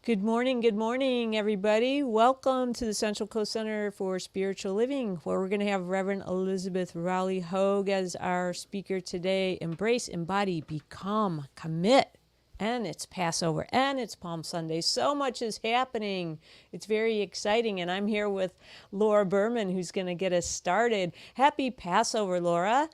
Good morning, everybody. Welcome to the Central Coast Center for Spiritual Living, where we're going to have Reverend Elizabeth Rowley-Hogue as our speaker today. Embrace, embody, become, commit. And it's Passover and it's Palm Sunday. So much is happening. It's very exciting. And I'm here with Laura Berman, who's going to get us started. Happy Passover, Laura.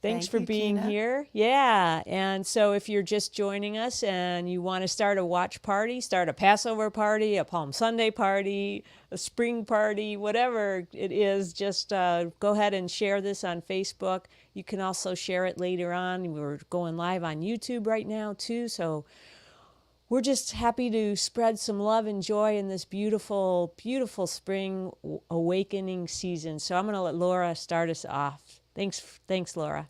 Thanks for being here. Yeah. And so if you're just joining us and you want to start a watch party, start a Passover party, a Palm Sunday party, a spring party, whatever it is, just go ahead and share this on Facebook. You can also share it later on. We're going live on YouTube right now, too. So we're just happy to spread some love and joy in this beautiful, beautiful spring awakening season. So I'm going to let Laura start us off. Thanks, Laura.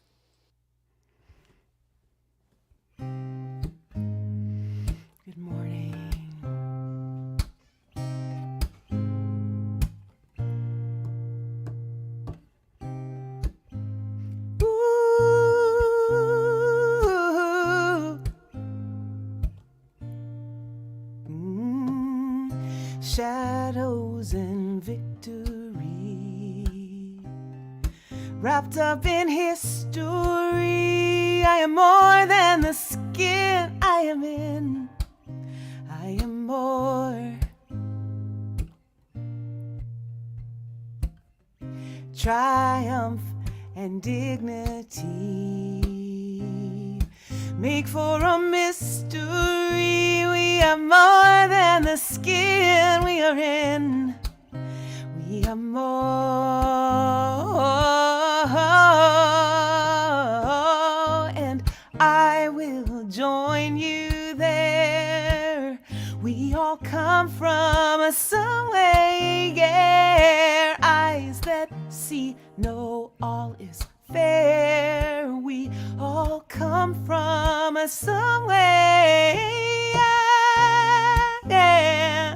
Good morning. Shadows and victory, wrapped up in history. I am more than the skin I am in. I am more. Triumph and dignity make for a mystery. We are more than the skin we are in. We are more. And I will join you there. We all come from somewhere. Eyes that see know all is fair. We all come from somewhere. Yeah.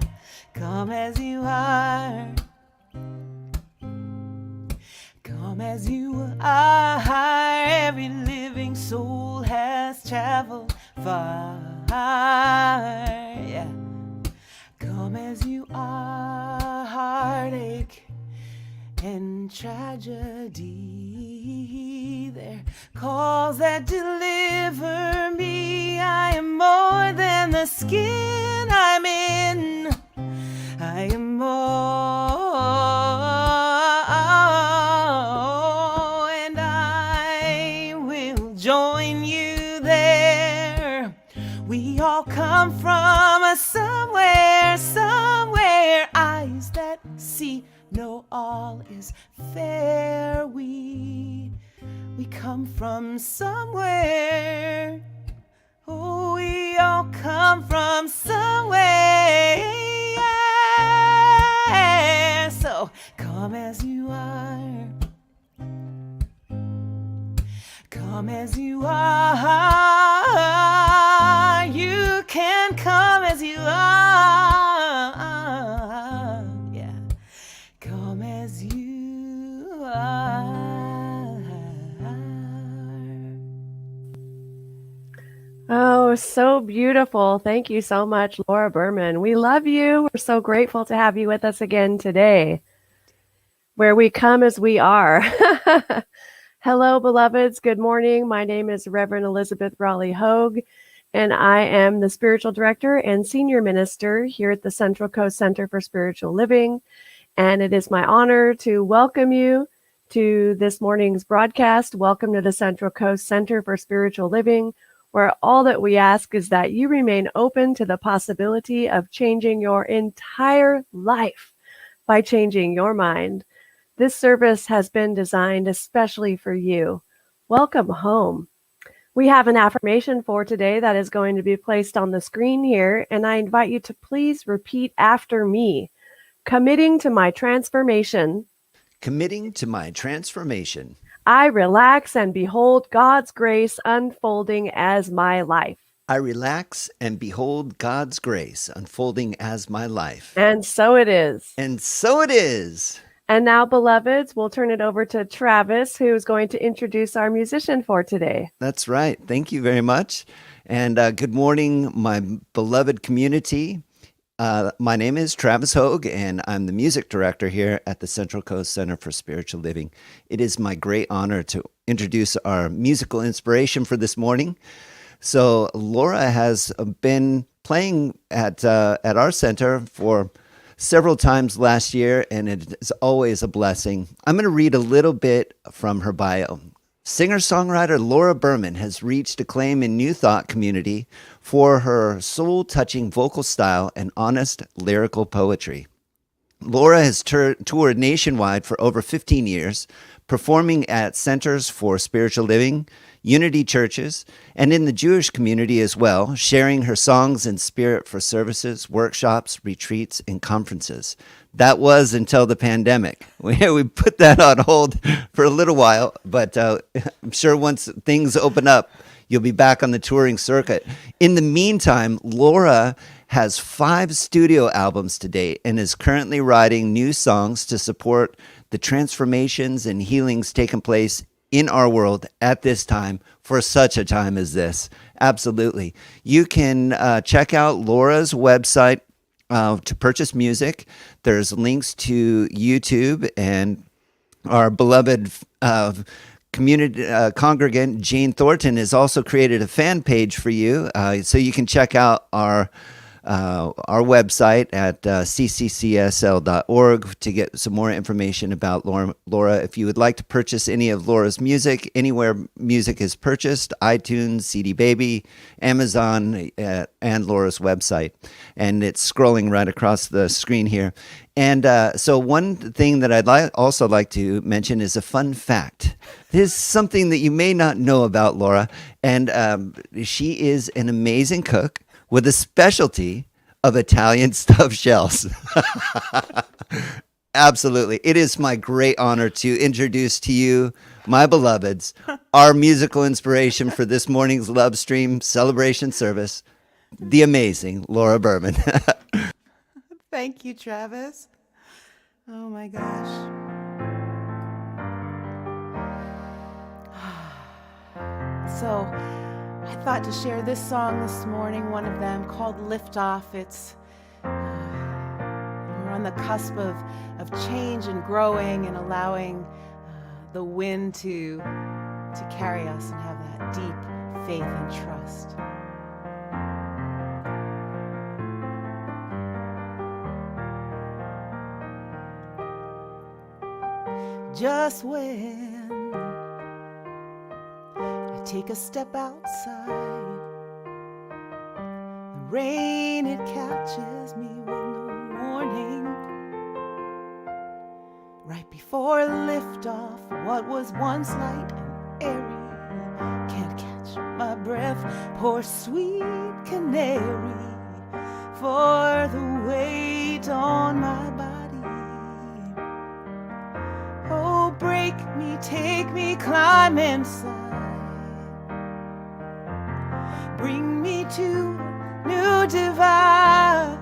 Come as you are. Come as you are. Every living soul has traveled far. Yeah. Come as you are. Heartache and tragedy, they're calls that deliver me. I am more than the skin I'm in. I am more, and I will join you there. We all come from somewhere, somewhere. Eyes that see know all is fair. We come from somewhere. Oh, we all come from somewhere. So come as you are. Come as you are. You can come as you are. Yeah. Come as you are. Oh, so beautiful. Thank you so much, Laura Berman. We love you. We're so grateful to have you with us again today, where we come as we are. Hello, beloveds. Good morning. My name is Reverend Elizabeth Rowley-Hogue, and I am the spiritual director and senior minister here at the Central Coast Center for Spiritual Living. And it is my honor to welcome you to this morning's broadcast. Welcome to the Central Coast Center for Spiritual Living, where all that we ask is that you remain open to the possibility of changing your entire life by changing your mind. This service has been designed especially for you. Welcome home. We have an affirmation for today that is going to be placed on the screen here, and I invite you to please repeat after me. Committing to my transformation. Committing to my transformation. I relax and behold God's grace unfolding as my life. I relax and behold God's grace unfolding as my life. And so it is. And so it is. And now, beloveds, we'll turn it over to Travis, who's going to introduce our musician for today. That's right. Thank you very much. And good morning, my beloved community. My name is Travis Hogue, and I'm the music director here at the Central Coast Center for Spiritual Living. It is my great honor to introduce our musical inspiration for this morning. So Laura has been playing at our center for several times last year, and it is always a blessing. I'm going to read a little bit from her bio. Singer-songwriter Laura Berman has reached acclaim in New Thought community for her soul-touching vocal style and honest lyrical poetry. Laura has toured nationwide for over 15 years, performing at centers for spiritual living, Unity churches, and in the Jewish community as well, sharing her songs and spirit for services, workshops, retreats, and conferences. That was until the pandemic. We put that on hold for a little while, but I'm sure once things open up, you'll be back on the touring circuit. In the meantime, Laura has 5 studio albums to date and is currently writing new songs to support the transformations and healings taking place in our world at this time for such a time as this. Absolutely. You can check out Laura's website to purchase music. There's links to YouTube, and our beloved community congregant Jane Thornton has also created a fan page for you, so you can check out our website at cccsl.org to get some more information about Laura. If you would like to purchase any of Laura's music, anywhere music is purchased, iTunes, CD Baby, Amazon, and Laura's website. And it's scrolling right across the screen here. And so one thing that I'd also like to mention is a fun fact. This is something that you may not know about Laura. And she is an amazing cook with a specialty of Italian stuffed shells. Absolutely. It is my great honor to introduce to you, my beloveds, our musical inspiration for this morning's Love Stream celebration service, the amazing Laura Berman. Thank you, Travis. Oh my gosh. So, I thought to share this song this morning, one of them called Lift Off. It's we're on the cusp of change and growing and allowing the wind to carry us and have that deep faith and trust. Just when I take a step outside, the rain, it catches me with no warning. Right before liftoff, what was once light and airy can't catch my breath. Poor sweet canary, for the weight on my body. Oh, break me, take me, climb inside. Bring me to new divide,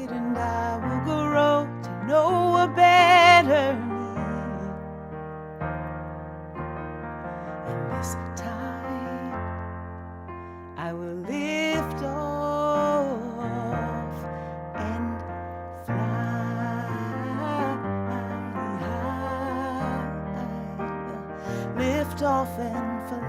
and I will grow to know a better me. And this time I will lift off and fly. Lift off and fly.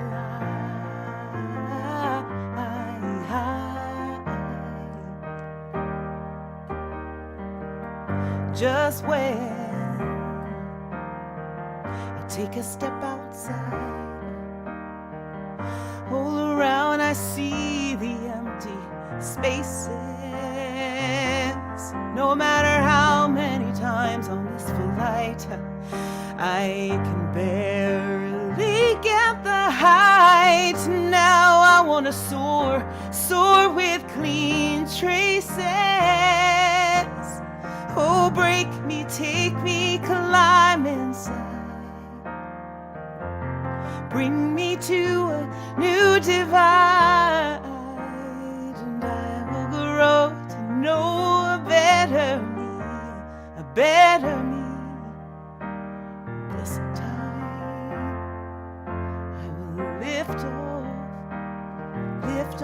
Just when I take a step outside, all around I see the empty spaces. No matter how many times on this flight, I can barely get the height. Now I wanna soar with clean traces. Oh, break me, take me, climb inside. Bring me to a new divide, and I will grow to know a better me, a better me.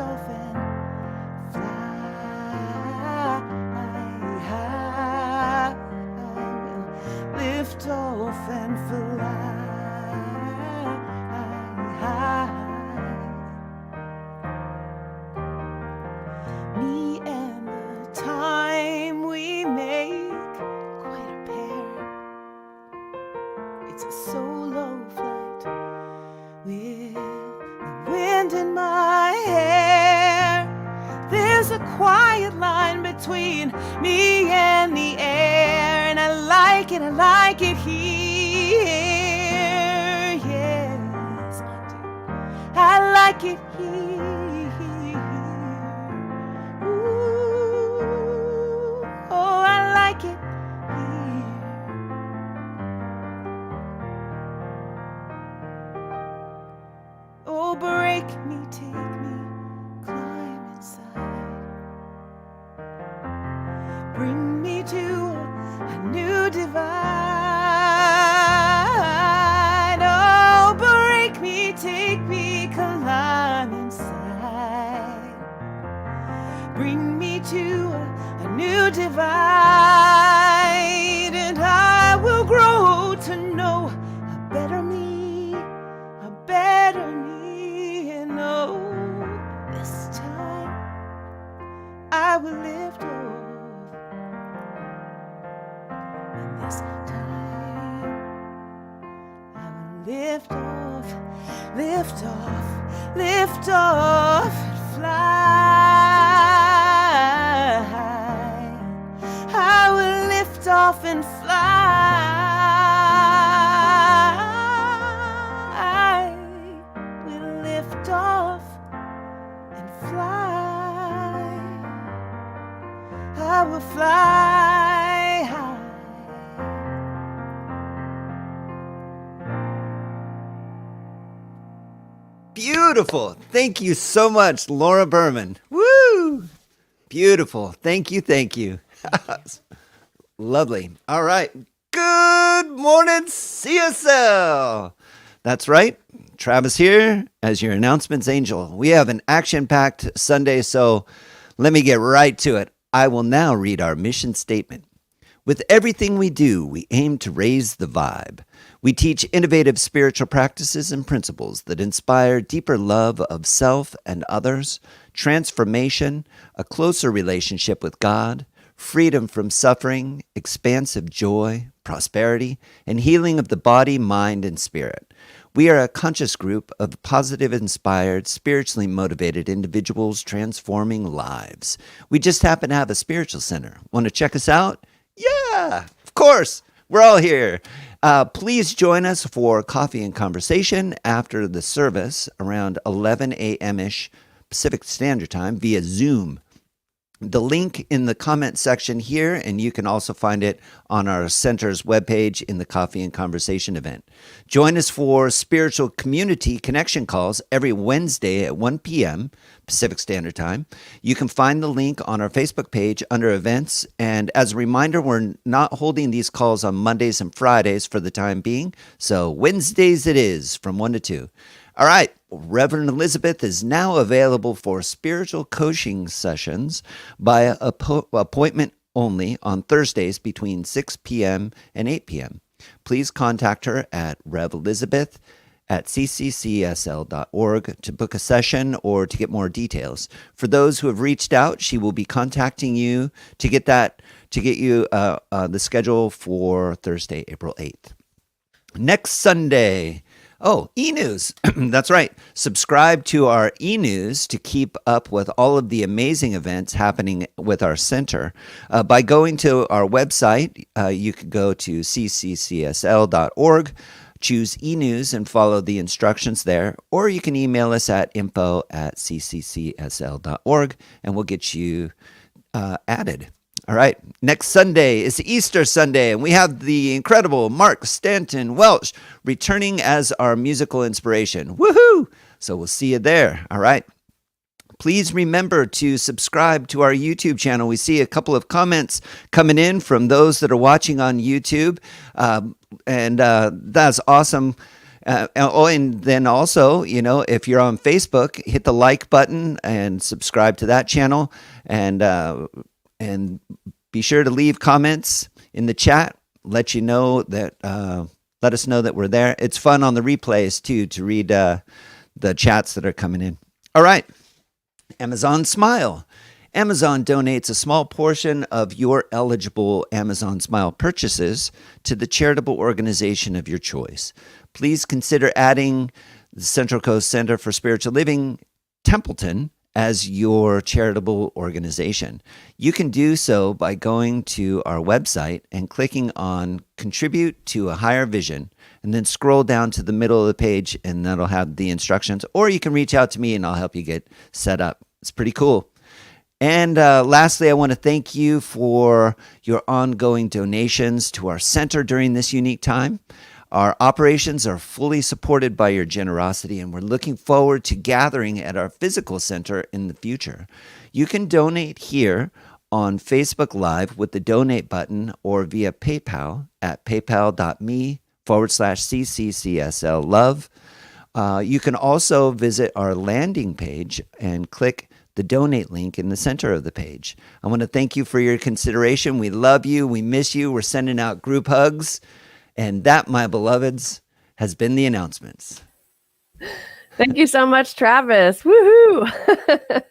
off and fly. I will lift off and fly. Me and the time we make quite a pair. It's a solo flight with the wind in my hair. There's a quiet line between me and the air, and I like it here. Yes, I do. I like it here. Ooh, oh, I like it here. Oh, break me, take me, climb inside. Bring me to a new divide. Oh, break me, take me, climb inside. Bring me to a new divide, and I will grow to know a better me, a better me. And oh, this time I will lift off. And this time I will lift off, lift off, lift off and fly. I will lift off and fly. I will lift off and fly. I will fly high. Beautiful. Thank you so much, Laura Berman. Woo! Beautiful. Thank you. Thank you. Lovely. All right. Good morning, CSL. That's right. Travis here as your announcements angel. We have an action-packed Sunday, so let me get right to it. I will now read our mission statement. With everything we do, we aim to raise the vibe. We teach innovative spiritual practices and principles that inspire deeper love of self and others, transformation, a closer relationship with God, freedom from suffering, expansive joy, prosperity, and healing of the body, mind, and spirit. We are a conscious group of positive, inspired, spiritually motivated individuals transforming lives. We just happen to have a spiritual center. Want to check us out? Yeah, of course. We're all here. Please join us for coffee and conversation after the service around 11 a.m.-ish Pacific Standard Time via Zoom. The link in the comment section here, and you can also find it on our center's webpage in the Coffee and Conversation event. Join us for spiritual community connection calls every Wednesday at 1 p.m. Pacific Standard Time. You can find the link on our Facebook page under events. And as a reminder, we're not holding these calls on Mondays and Fridays for the time being. So Wednesdays it is from 1 to 2. All right. Reverend Elizabeth is now available for spiritual coaching sessions by appointment only on Thursdays between 6 p.m. and 8 p.m. Please contact her at revelizabeth@cccsl.org to book a session or to get more details. For those who have reached out, she will be contacting you to get you the schedule for Thursday, April 8th. Next Sunday. Oh, e-news. That's right. Subscribe to our e-news to keep up with all of the amazing events happening with our center. By going to our website, you could go to cccsl.org, choose e-news, and follow the instructions there. Or you can email us at info@cccsl.org, and we'll get you added. All right, next Sunday is Easter Sunday, and we have the incredible Mark Stanton Welsh returning as our musical inspiration. Woohoo! So we'll see you there. All right. Please remember to subscribe to our YouTube channel. We see a couple of comments coming in from those that are watching on YouTube, and that's awesome. And then also, if you're on Facebook, hit the like button and subscribe to that channel, and be sure to leave comments in the chat. Let us know that we're there. It's fun on the replays too to read the chats that are coming in. All right, Amazon Smile. Amazon donates a small portion of your eligible Amazon Smile purchases to the charitable organization of your choice. Please consider adding the Central Coast Center for Spiritual Living, Templeton, as your charitable organization. You can do so by going to our website and clicking on Contribute to a Higher Vision, and then scroll down to the middle of the page, and that'll have the instructions. Or you can reach out to me and I'll help you get set up. It's pretty cool. And lastly, I want to thank you for your ongoing donations to our center during this unique time. Our operations are fully supported by your generosity, and we're looking forward to gathering at our physical center in the future. You can donate here on Facebook Live with the donate button or via PayPal at paypal.me/CCCSL love. You can also visit our landing page and click the donate link in the center of the page. I want to thank you for your consideration. We love you. We miss you. We're sending out group hugs. And that, my beloveds, has been the announcements. Thank you so much, Travis. Woohoo!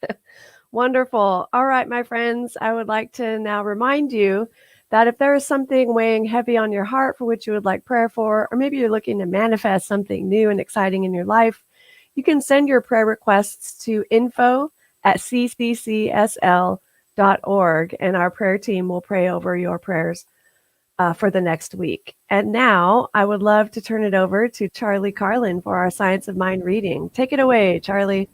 Wonderful. All right, my friends, I would like to now remind you that if there is something weighing heavy on your heart for which you would like prayer for, or maybe you're looking to manifest something new and exciting in your life, you can send your prayer requests to info@cccSL.org, and our prayer team will pray over your prayers for the next week. And now I would love to turn it over to Charlie Carlin for our Science of Mind reading. Take it away, Charlie.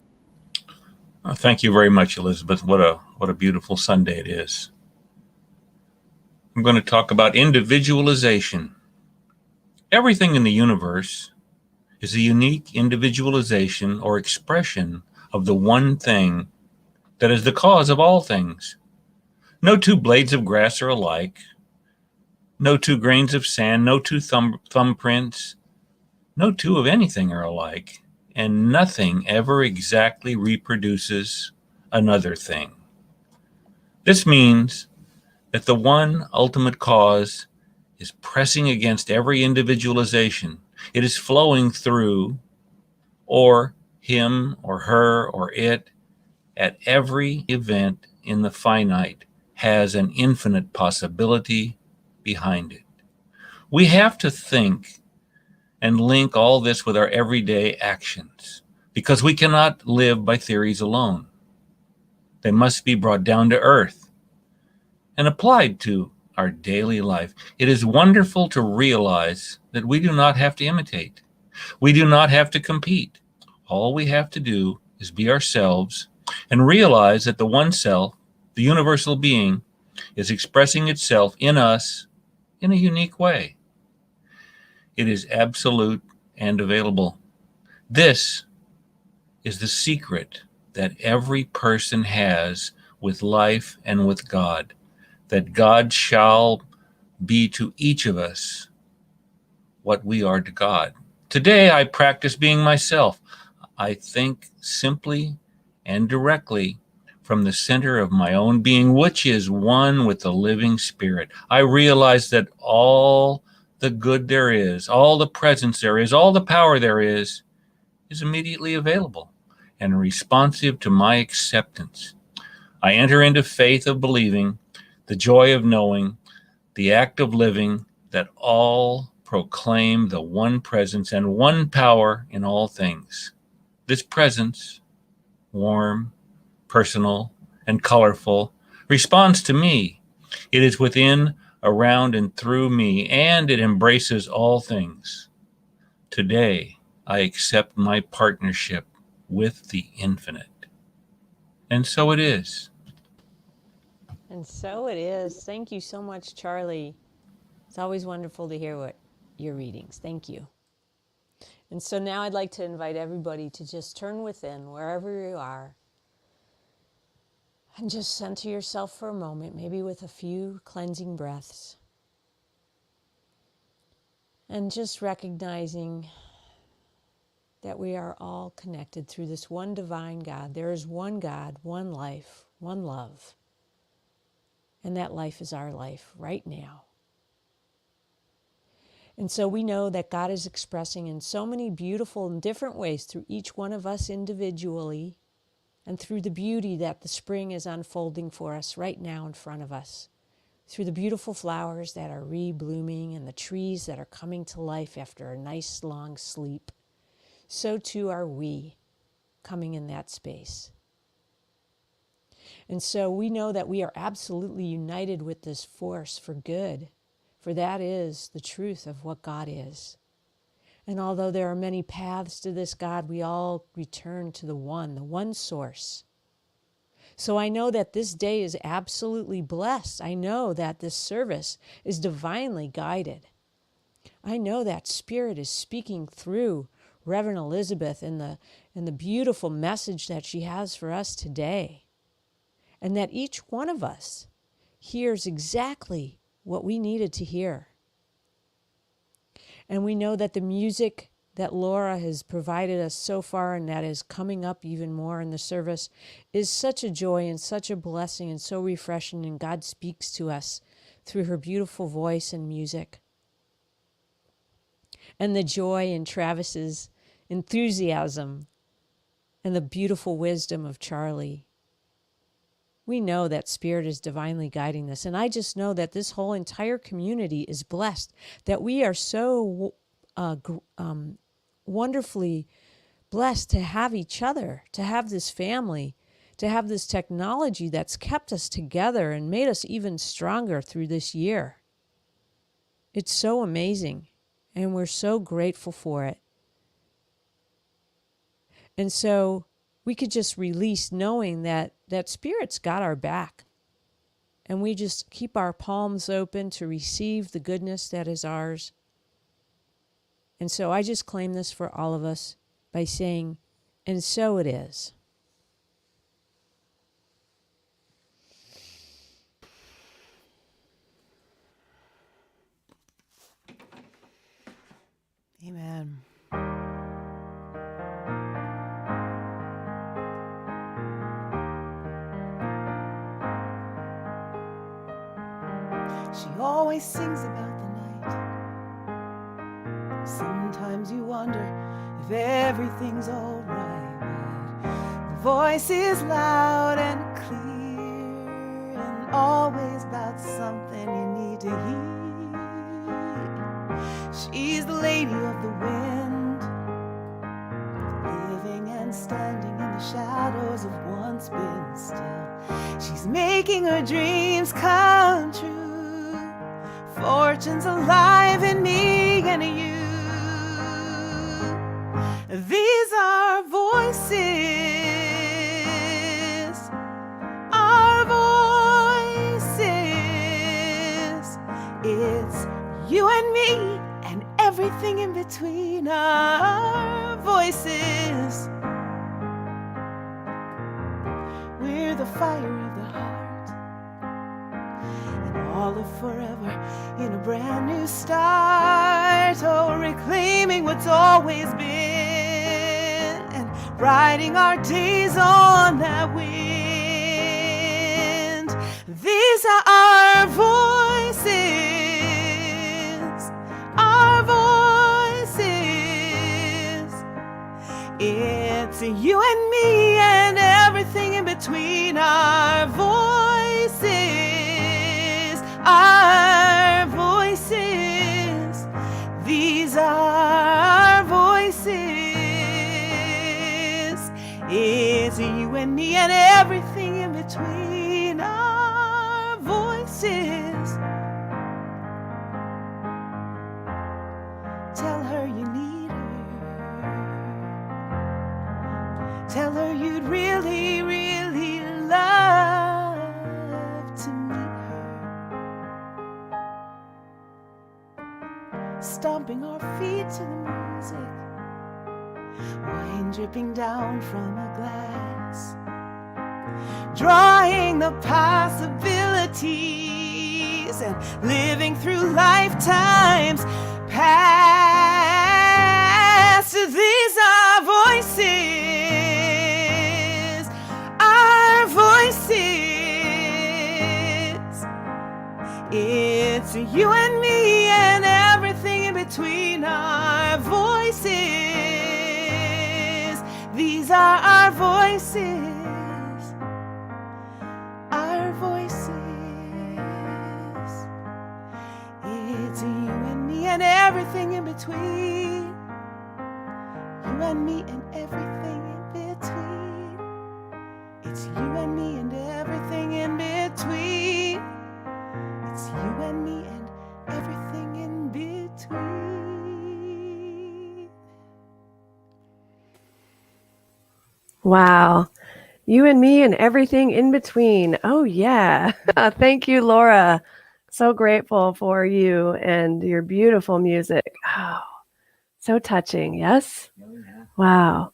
Thank you very much, Elizabeth. What a beautiful Sunday it is. I'm going to talk about individualization. Everything in the universe is a unique individualization or expression of the one thing that is the cause of all things. No two blades of grass are alike. No two grains of sand, no two thumbprints, no two of anything are alike, and nothing ever exactly reproduces another thing. This means that the one ultimate cause is pressing against every individualization. It is flowing through, or him, or her, or it, at every event in the finite has an infinite possibility behind it. We have to think and link all this with our everyday actions, because we cannot live by theories alone. They must be brought down to earth and applied to our daily life. It is wonderful to realize that we do not have to imitate. We do not have to compete. All we have to do is be ourselves and realize that the one self, the universal being, is expressing itself in us in a unique way. It is absolute and available. This is the secret that every person has with life and with God, that God shall be to each of us what we are to God. Today, I practice being myself. I think simply and directly from the center of my own being, which is one with the living Spirit. I realize that all the good there is, all the presence there is, all the power there is immediately available and responsive to my acceptance. I enter into faith of believing, the joy of knowing, the act of living, that all proclaim the one presence and one power in all things. This presence, warm, personal, and colorful, responds to me. It is within, around, and through me, and it embraces all things. Today, I accept my partnership with the infinite. And so it is. And so it is. Thank you so much, Charlie. It's always wonderful to hear your readings. Thank you. And so now I'd like to invite everybody to just turn within, wherever you are, and just center yourself for a moment, maybe with a few cleansing breaths. And just recognizing that we are all connected through this one divine God. There is one God, one life, one love. And that life is our life right now. And so we know that God is expressing in so many beautiful and different ways through each one of us individually, and through the beauty that the spring is unfolding for us right now in front of us, through the beautiful flowers that are re-blooming and the trees that are coming to life after a nice long sleep. So too are we coming in that space. And so we know that we are absolutely united with this force for good, for that is the truth of what God is. And although there are many paths to this God, we all return to the one source. So I know that this day is absolutely blessed. I know that this service is divinely guided. I know that Spirit is speaking through Reverend Elizabeth and the beautiful message that she has for us today. And that each one of us hears exactly what we needed to hear. And we know that the music that Laura has provided us so far, and that is coming up even more in the service, is such a joy and such a blessing and so refreshing, and God speaks to us through her beautiful voice and music. And the joy in Travis's enthusiasm and the beautiful wisdom of Charlie. We know that Spirit is divinely guiding this. And I just know that this whole entire community is blessed, that we are so wonderfully blessed to have each other, to have this family, to have this technology that's kept us together and made us even stronger through this year. It's so amazing, and we're so grateful for it. And so we could just release knowing that Spirit's got our back. And we just keep our palms open to receive the goodness that is ours. And so I just claim this for all of us by saying, and so it is. Amen. She always sings about the night. Sometimes you wonder if everything's alright, but the voice is loud and clear, and always about something you need to hear. She's the lady of the wind, living and standing in the shadows of once been still. She's making her dreams come true. Fortune's alive in me and you. These are voices, our voices. It's you and me and everything in between, our voices. We're the fire of the heart, and all of forever in a brand new start. Oh, reclaiming what's always been and riding our days on that wind. These are our voices, our voices. It's you and me and everything in between, our voices, our voices. These are our voices. It's you and me and everything in between, our voices. Tell her you need her. Tell her you'd really, really love to meet her. Stomping our feet to the music, wine dripping down from a glass, drawing the possibilities and living through lifetimes past. These are voices, our voices. It's you and me and everything in between our voices. These are our voices, our voices. It's you and me and everything in between. You and me and everything in between. It's you and me and everything in between. It's you and me and everything in between. Wow. You and me and everything in between. Oh, yeah. Thank you, Laura. So grateful for you and your beautiful music. Oh, so touching. Yes? Wow.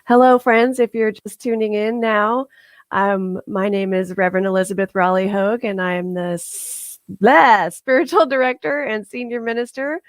Hello, friends. If you're just tuning in now, my name is Reverend Elizabeth Rowley-Hogue, and I am the spiritual director and senior minister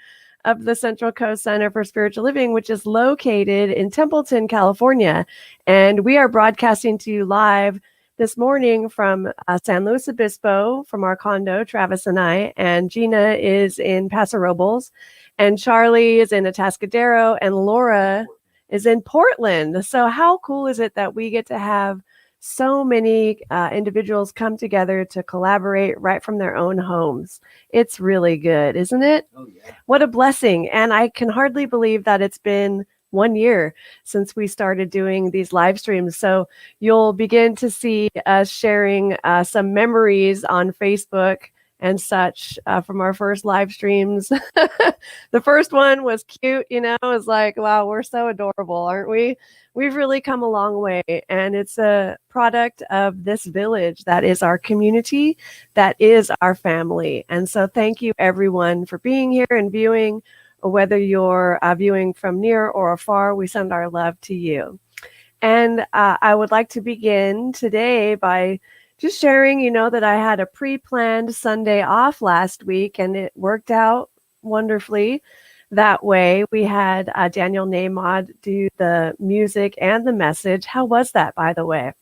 of the Central Coast Center for Spiritual Living, which is located in Templeton, California. And we are broadcasting to you live this morning from San Luis Obispo, from our condo, Travis and I, and Gina is in Paso Robles, and Charlie is in Atascadero, and Laura is in Portland. So how cool is it that we get to have so many individuals come together to collaborate right from their own homes? It's really good, isn't it? Oh, yeah. What a blessing. And I can hardly believe that it's been 1 year since we started doing these live streams. So you'll begin to see us sharing some memories on Facebook and such from our first live streams. The first one was cute, you know, it was like, wow, we're so adorable, aren't we? We've really come a long way. And it's a product of this village that is our community, that is our family. And so thank you, everyone, for being here and viewing. Whether you're viewing from near or afar, we send our love to you. And I would like to begin today by just sharing, you know, that I had a pre-planned Sunday off last week, and it worked out wonderfully that way. We had Daniel Namod do the music and the message. How was that, by the way?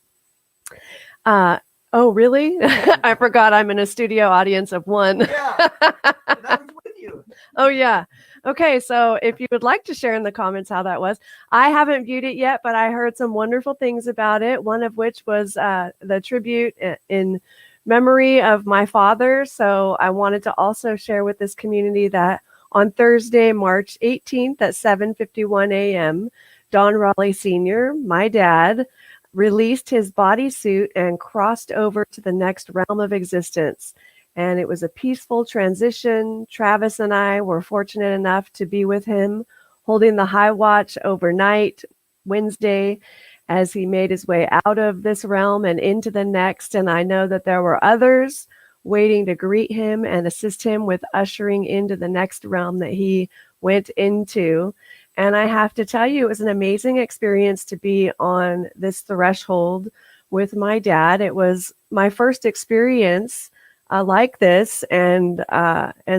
Oh, really? I forgot I'm in a studio audience of one. Yeah, and I was with you. Oh, yeah. Okay, so if you would like to share in the comments how that was. I haven't viewed it yet, but I heard some wonderful things about it, one of which was the tribute in memory of my father. So I wanted to also share with this community that on Thursday, March 18th at 7:51 a.m., Don Raleigh Sr., my dad, released his bodysuit and crossed over to the next realm of existence. And it was a peaceful transition. Travis and I were fortunate enough to be with him, holding the high watch overnight, Wednesday, as he made his way out of this realm and into the next. And I know that there were others waiting to greet him and assist him with ushering into the next realm that he went into. And I have to tell you, it was an amazing experience to be on this threshold with my dad. It was my first experience like this, and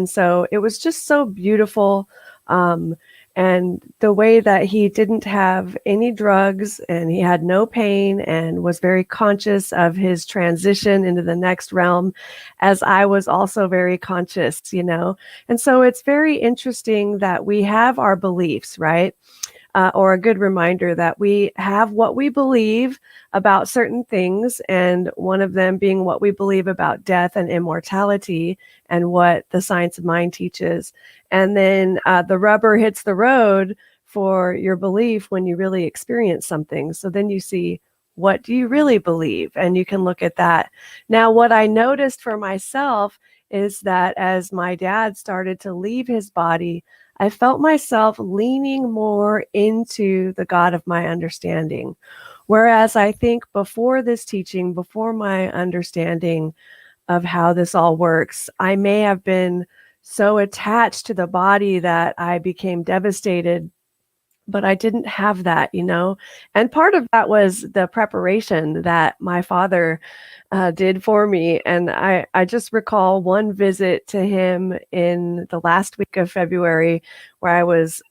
so it was just so beautiful, and the way that he didn't have any drugs and he had no pain and was very conscious of his transition into the next realm, as I was also very conscious, you know. And so it's very interesting that we have our beliefs, right? Or a good reminder that we have what we believe about certain things, and one of them being what we believe about death and immortality and what the science of mind teaches. And then the rubber hits the road for your belief when you really experience something. So then you see, what do you really believe? And you can look at that. Now, what I noticed for myself is that as my dad started to leave his body, I felt myself leaning more into the God of my understanding. Whereas I think before this teaching, before my understanding of how this all works, I may have been so attached to the body that I became devastated but I didn't have that, and part of that was the preparation that my father did for me. And I just recall one visit to him in the last week of February where I was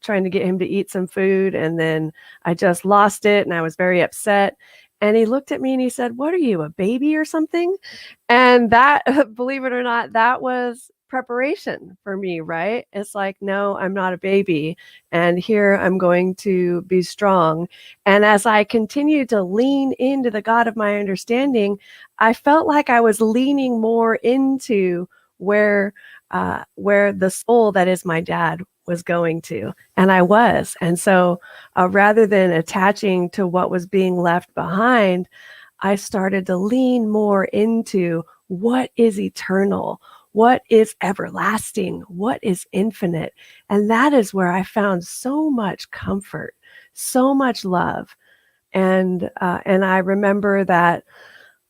trying to get him to eat some food, and then I just lost it and I was very upset. And he looked at me and he said, "What are you, a baby or something?" And that, believe it or not, that was preparation for me, right? It's like, no, I'm not a baby. And here I'm going to be strong. And as I continued to lean into the God of my understanding, I felt like I was leaning more into where the soul that is my dad was going to. And I was. And so rather than attaching to what was being left behind, I started to lean more into what is eternal, what is everlasting, what is infinite. And that is where I found so much comfort, so much love. And I remember that,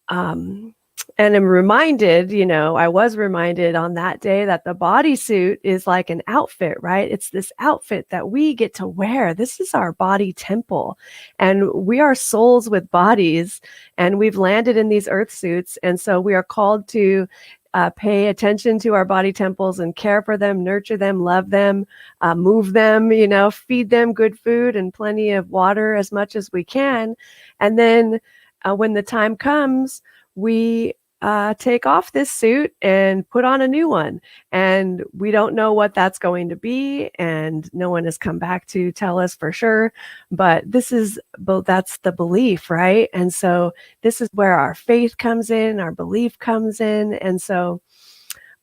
and I'm reminded, I was reminded on that day that the bodysuit is like an outfit, right? It's this outfit that we get to wear. This is our body temple. And we are souls with bodies, and we've landed in these earth suits. And so we are called to pay attention to our body temples and care for them, nurture them, love them, move them, feed them good food and plenty of water as much as we can. And then when the time comes, we take off this suit and put on a new one. And we don't know what that's going to be. And no one has come back to tell us for sure. But that's the belief, right? And so this is where our faith comes in, our belief comes in. And so,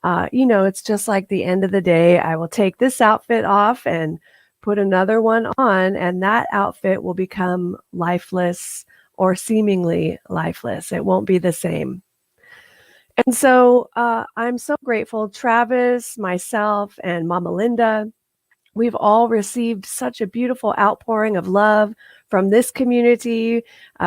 it's just like the end of the day, I will take this outfit off and put another one on, and that outfit will become lifeless or seemingly lifeless. It won't be the same. And so I'm so grateful. Travis, myself, and Mama Linda, we've all received such a beautiful outpouring of love from this community.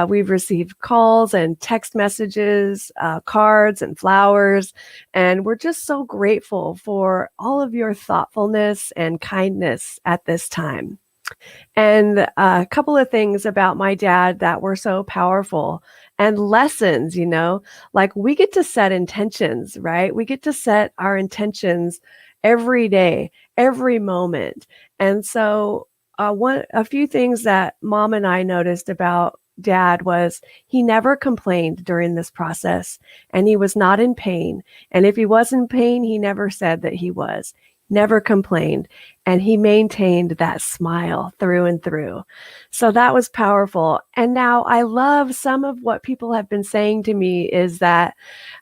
We've received calls and text messages, cards and flowers, and we're just so grateful for all of your thoughtfulness and kindness at this time. And a couple of things about my dad that were so powerful, and lessons, like we get to set intentions, right? We get to set our intentions every day, every moment. And so a few things that Mom and I noticed about Dad was he never complained during this process, and he was not in pain. And if he was in pain, he never said that he was. Never complained, and he maintained that smile through and through. So that was powerful. And now I love some of what people have been saying to me is that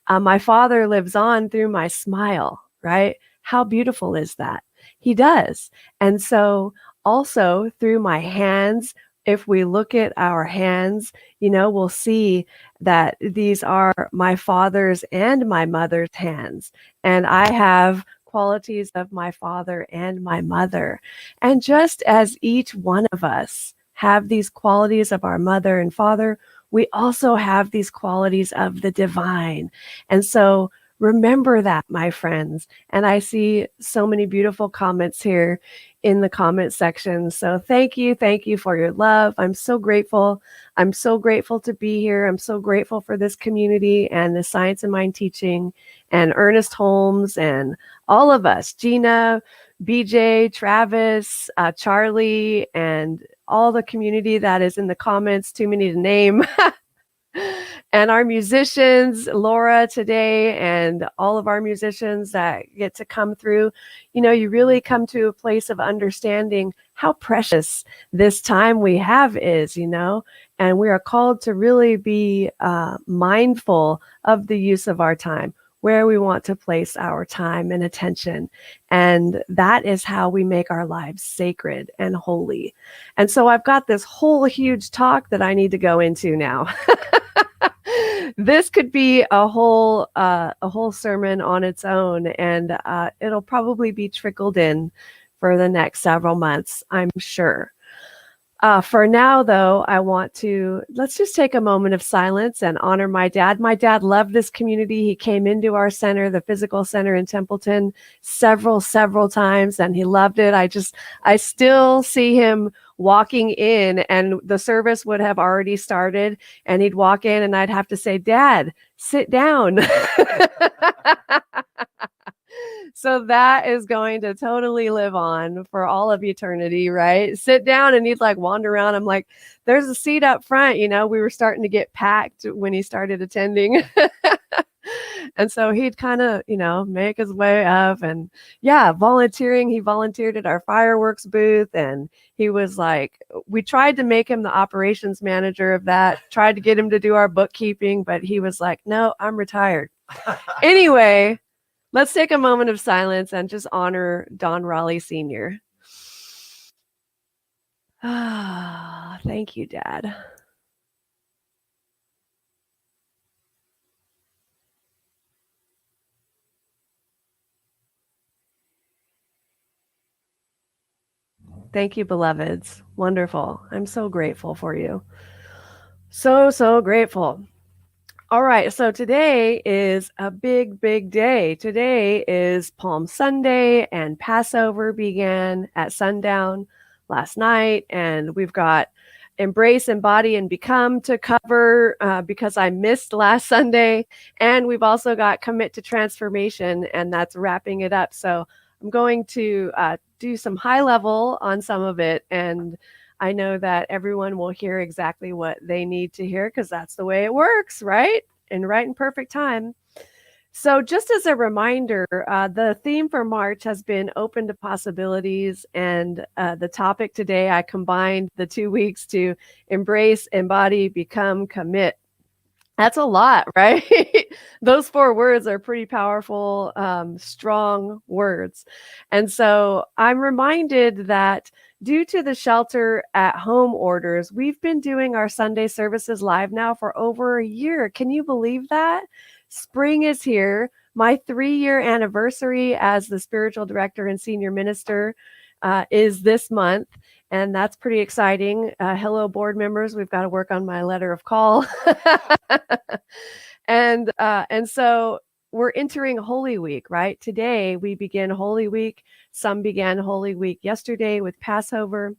my father lives on through my smile, right? How beautiful is that? He does. And so also through my hands, if we look at our hands, we'll see that these are my father's and my mother's hands. And I have qualities of my father and my mother. And just as each one of us have these qualities of our mother and father, we also have these qualities of the divine. And so remember that, my friends. And I see so many beautiful comments here in the comment section. So thank you for your love. I'm so grateful. I'm so grateful to be here. I'm so grateful for this community and the Science and Mind teaching and Ernest Holmes and all of us, Gina, BJ, Travis, Charlie, and all the community that is in the comments, too many to name. And our musicians, Laura today, and all of our musicians that get to come through, you really come to a place of understanding how precious this time we have is, and we are called to really be mindful of the use of our time, where we want to place our time and attention. And that is how we make our lives sacred and holy. And so I've got this whole huge talk that I need to go into now. This could be a whole sermon on its own, and it'll probably be trickled in for the next several months, I'm sure. For now, though, let's just take a moment of silence and honor my dad. My dad loved this community. He came into our center, the physical center in Templeton, several times, and he loved it. I still see him walking in, and the service would have already started, and he'd walk in and I'd have to say, Dad, sit down. So that is going to totally live on for all of eternity, right? Sit down, and he'd like wander around. I'm like, there's a seat up front. We were starting to get packed when he started attending. And so he'd kind of, make his way up, and volunteering. He volunteered at our fireworks booth, and he was like, we tried to make him the operations manager of that, tried to get him to do our bookkeeping, but he was like, no, I'm retired. Anyway, let's take a moment of silence and just honor Don Rowley Sr. Thank you, Dad. Thank you, beloveds. Wonderful. I'm so grateful for you. So grateful. All right, so today is a big, big day. Today is Palm Sunday, and Passover began at sundown last night, and we've got Embrace, Embody, and Become to cover because I missed last Sunday, and we've also got Commit to Transformation, and that's wrapping it up. So I'm going to do some high level on some of it, and I know that everyone will hear exactly what they need to hear because that's the way it works, right? And right in perfect time. So just as a reminder, the theme for March has been open to possibilities. And the topic today, I combined the 2 weeks to embrace, embody, become, commit. That's a lot, right? Those 4 words are pretty powerful, strong words. And so I'm reminded that due to the shelter at home orders, we've been doing our Sunday services live now for over a year. Can you believe that? Spring is here. My 3-year anniversary as the spiritual director and senior minister is this month. And that's pretty exciting. Hello, board members. We've got to work on my letter of call. And so we're entering Holy Week, right? Today we begin Holy Week. Some began Holy Week yesterday with Passover.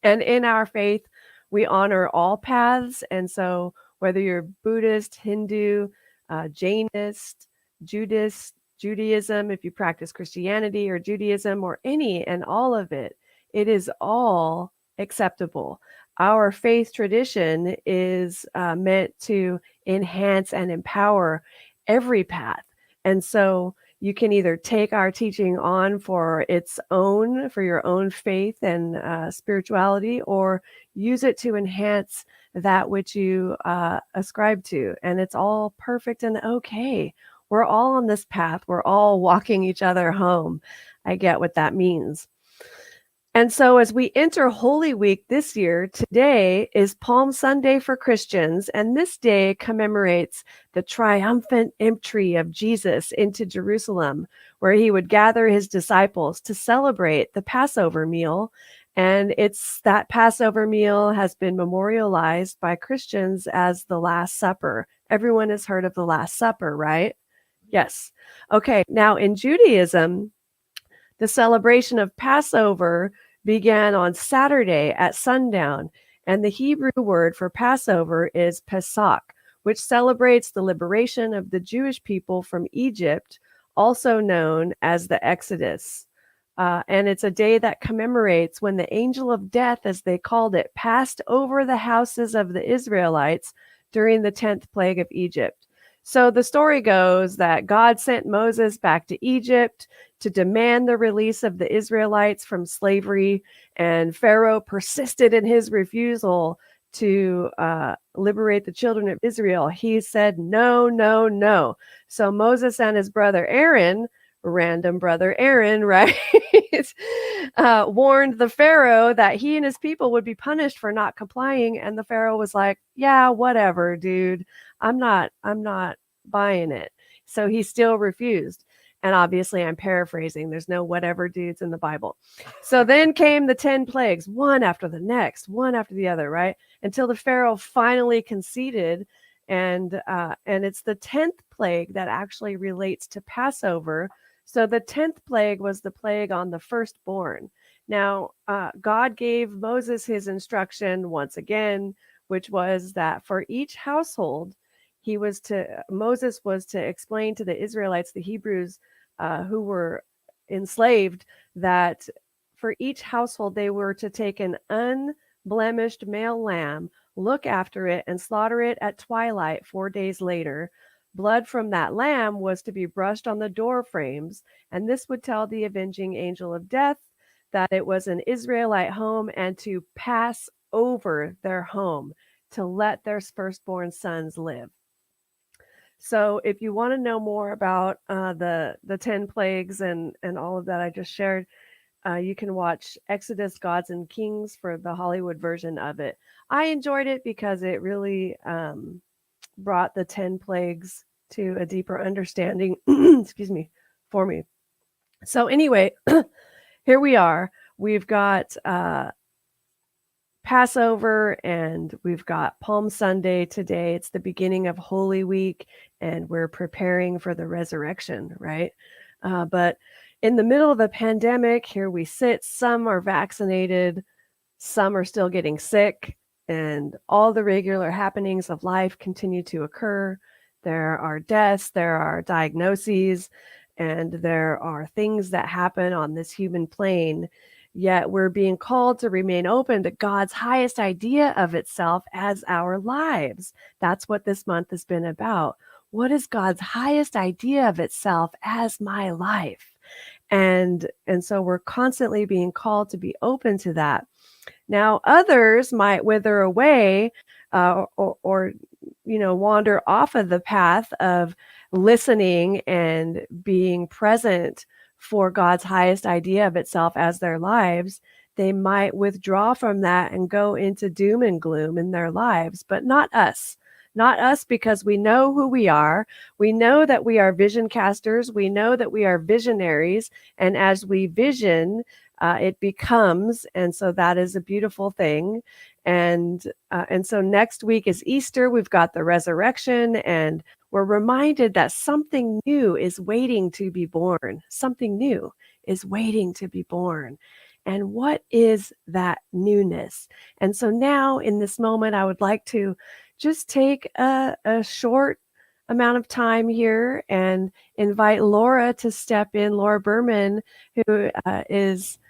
And in our faith, we honor all paths. And so whether you're Buddhist, Hindu, Jainist, Judaism, if you practice Christianity or Judaism or any and all of it, it is all acceptable. Our faith tradition is meant to enhance and empower every path. And so you can either take our teaching on for your own faith and spirituality, or use it to enhance that which you ascribe to. And it's all perfect and okay. We're all on this path. We're all walking each other home. I get what that means. And so as we enter Holy Week this year, today is Palm Sunday for Christians, and this day commemorates the triumphant entry of Jesus into Jerusalem, where he would gather his disciples to celebrate the Passover meal. And that Passover meal has been memorialized by Christians as the Last Supper. Everyone has heard of the Last Supper, right? Yes. Okay, now in Judaism, the celebration of Passover began on Saturday at sundown, and the Hebrew word for Passover is Pesach, which celebrates the liberation of the Jewish people from Egypt, also known as the Exodus. And it's a day that commemorates when the angel of death, as they called it, passed over the houses of the Israelites during the 10th plague of Egypt. So the story goes that God sent Moses back to Egypt to demand the release of the Israelites from slavery, and Pharaoh persisted in his refusal to liberate the children of Israel. He said, no, no, no. So Moses and his brother Aaron, random brother Aaron, right, warned the Pharaoh that he and his people would be punished for not complying. And the Pharaoh was like, yeah, whatever, dude. I'm not buying it. So he still refused. And obviously I'm paraphrasing. There's no whatever dudes in the Bible. So then came the 10 plagues, one after the next, one after the other, right? Until the Pharaoh finally conceded. And it's the 10th plague that actually relates to Passover. So the 10th plague was the plague on the firstborn. Now, God gave Moses his instruction once again, which was that for each household, Moses was to explain to the Israelites, the Hebrews who were enslaved, that for each household they were to take an unblemished male lamb, look after it, and slaughter it at twilight 4 days later. Blood from that lamb was to be brushed on the door frames, and this would tell the avenging angel of death that it was an Israelite home and to pass over their home, to let their firstborn sons live. So if you want to know more about the 10 plagues and all of that I just shared, you can watch Exodus, Gods and Kings for the Hollywood version of it. I enjoyed it because it really brought the 10 plagues to a deeper understanding, excuse me, for me. So anyway, here we are. We've got Passover and we've got Palm Sunday today. It's the beginning of Holy Week and we're preparing for the resurrection, right? But in the middle of a pandemic, here we sit. Some are vaccinated, some are still getting sick, and all the regular happenings of life continue to occur. There are deaths, there are diagnoses, and there are things that happen on this human plane. Yet we're being called to remain open to God's highest idea of itself as our lives. That's what this month has been about. What is God's highest idea of itself as my life? And so we're constantly being called to be open to that. Now, others might wither away or wander off of the path of listening and being present for God's highest idea of itself as their lives. They might withdraw from that and go into doom and gloom in their lives, but not us. Not us, because we know who we are. We know that we are vision casters. We know that we are visionaries. And as we vision, it becomes. And so that is a beautiful thing. And so next week is Easter. We've got the resurrection, and we're reminded that something new is waiting to be born. Something new is waiting to be born. And what is that newness? And so now in this moment, I would like to just take a short amount of time here and invite Laura to step in, Laura Berman, who is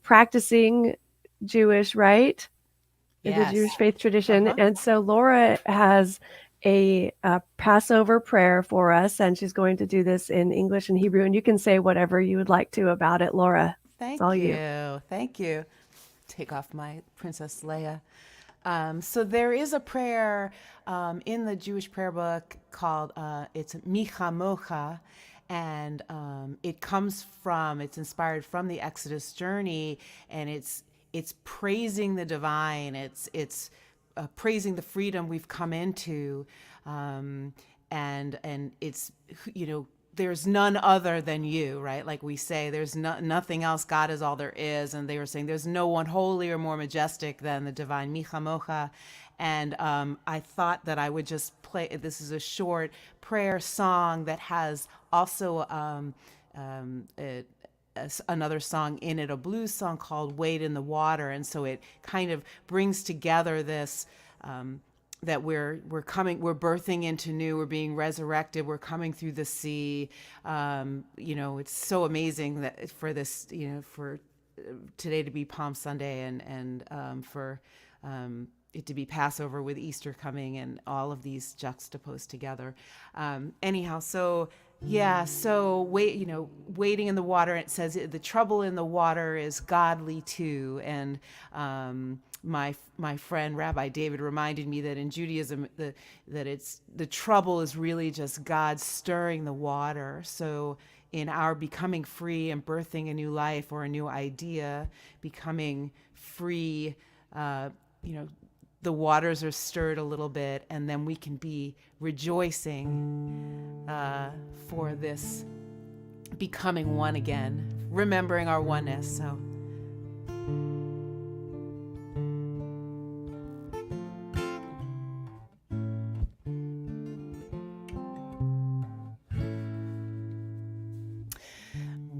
practicing Jewish, right? Yes. The Jewish faith tradition. Uh-huh. And so Laura has a Passover prayer for us, and she's going to do this in English and Hebrew. And you can say whatever you would like to about it, Laura. Thank It's all you. you. Thank you. Take off my Princess Leia. So there is a prayer in the Jewish prayer book called, it's Micha Mocha, and it's inspired from the Exodus journey, and it's praising the divine, it's praising the freedom we've come into, and it's, there's none other than you, right? Like we say, there's nothing else. God is all there is. And they were saying there's no one holier, more majestic than the divine Micha Mocha. And I thought that I would just play, this is a short prayer song that has also another song in it, a blues song called Wade in the Water. And so it kind of brings together this, that we're birthing into new, we're being resurrected, we're coming through the sea. It's so amazing that for this, for today to be Palm Sunday and for it to be Passover with Easter coming and all of these juxtaposed together. Wading in the water, it says the trouble in the water is godly too. And my friend Rabbi David reminded me that in Judaism, the trouble is really just God stirring the water. So in our becoming free and birthing a new life or a new idea, becoming free, the waters are stirred a little bit, and then we can be rejoicing for this becoming one again, remembering our oneness. So.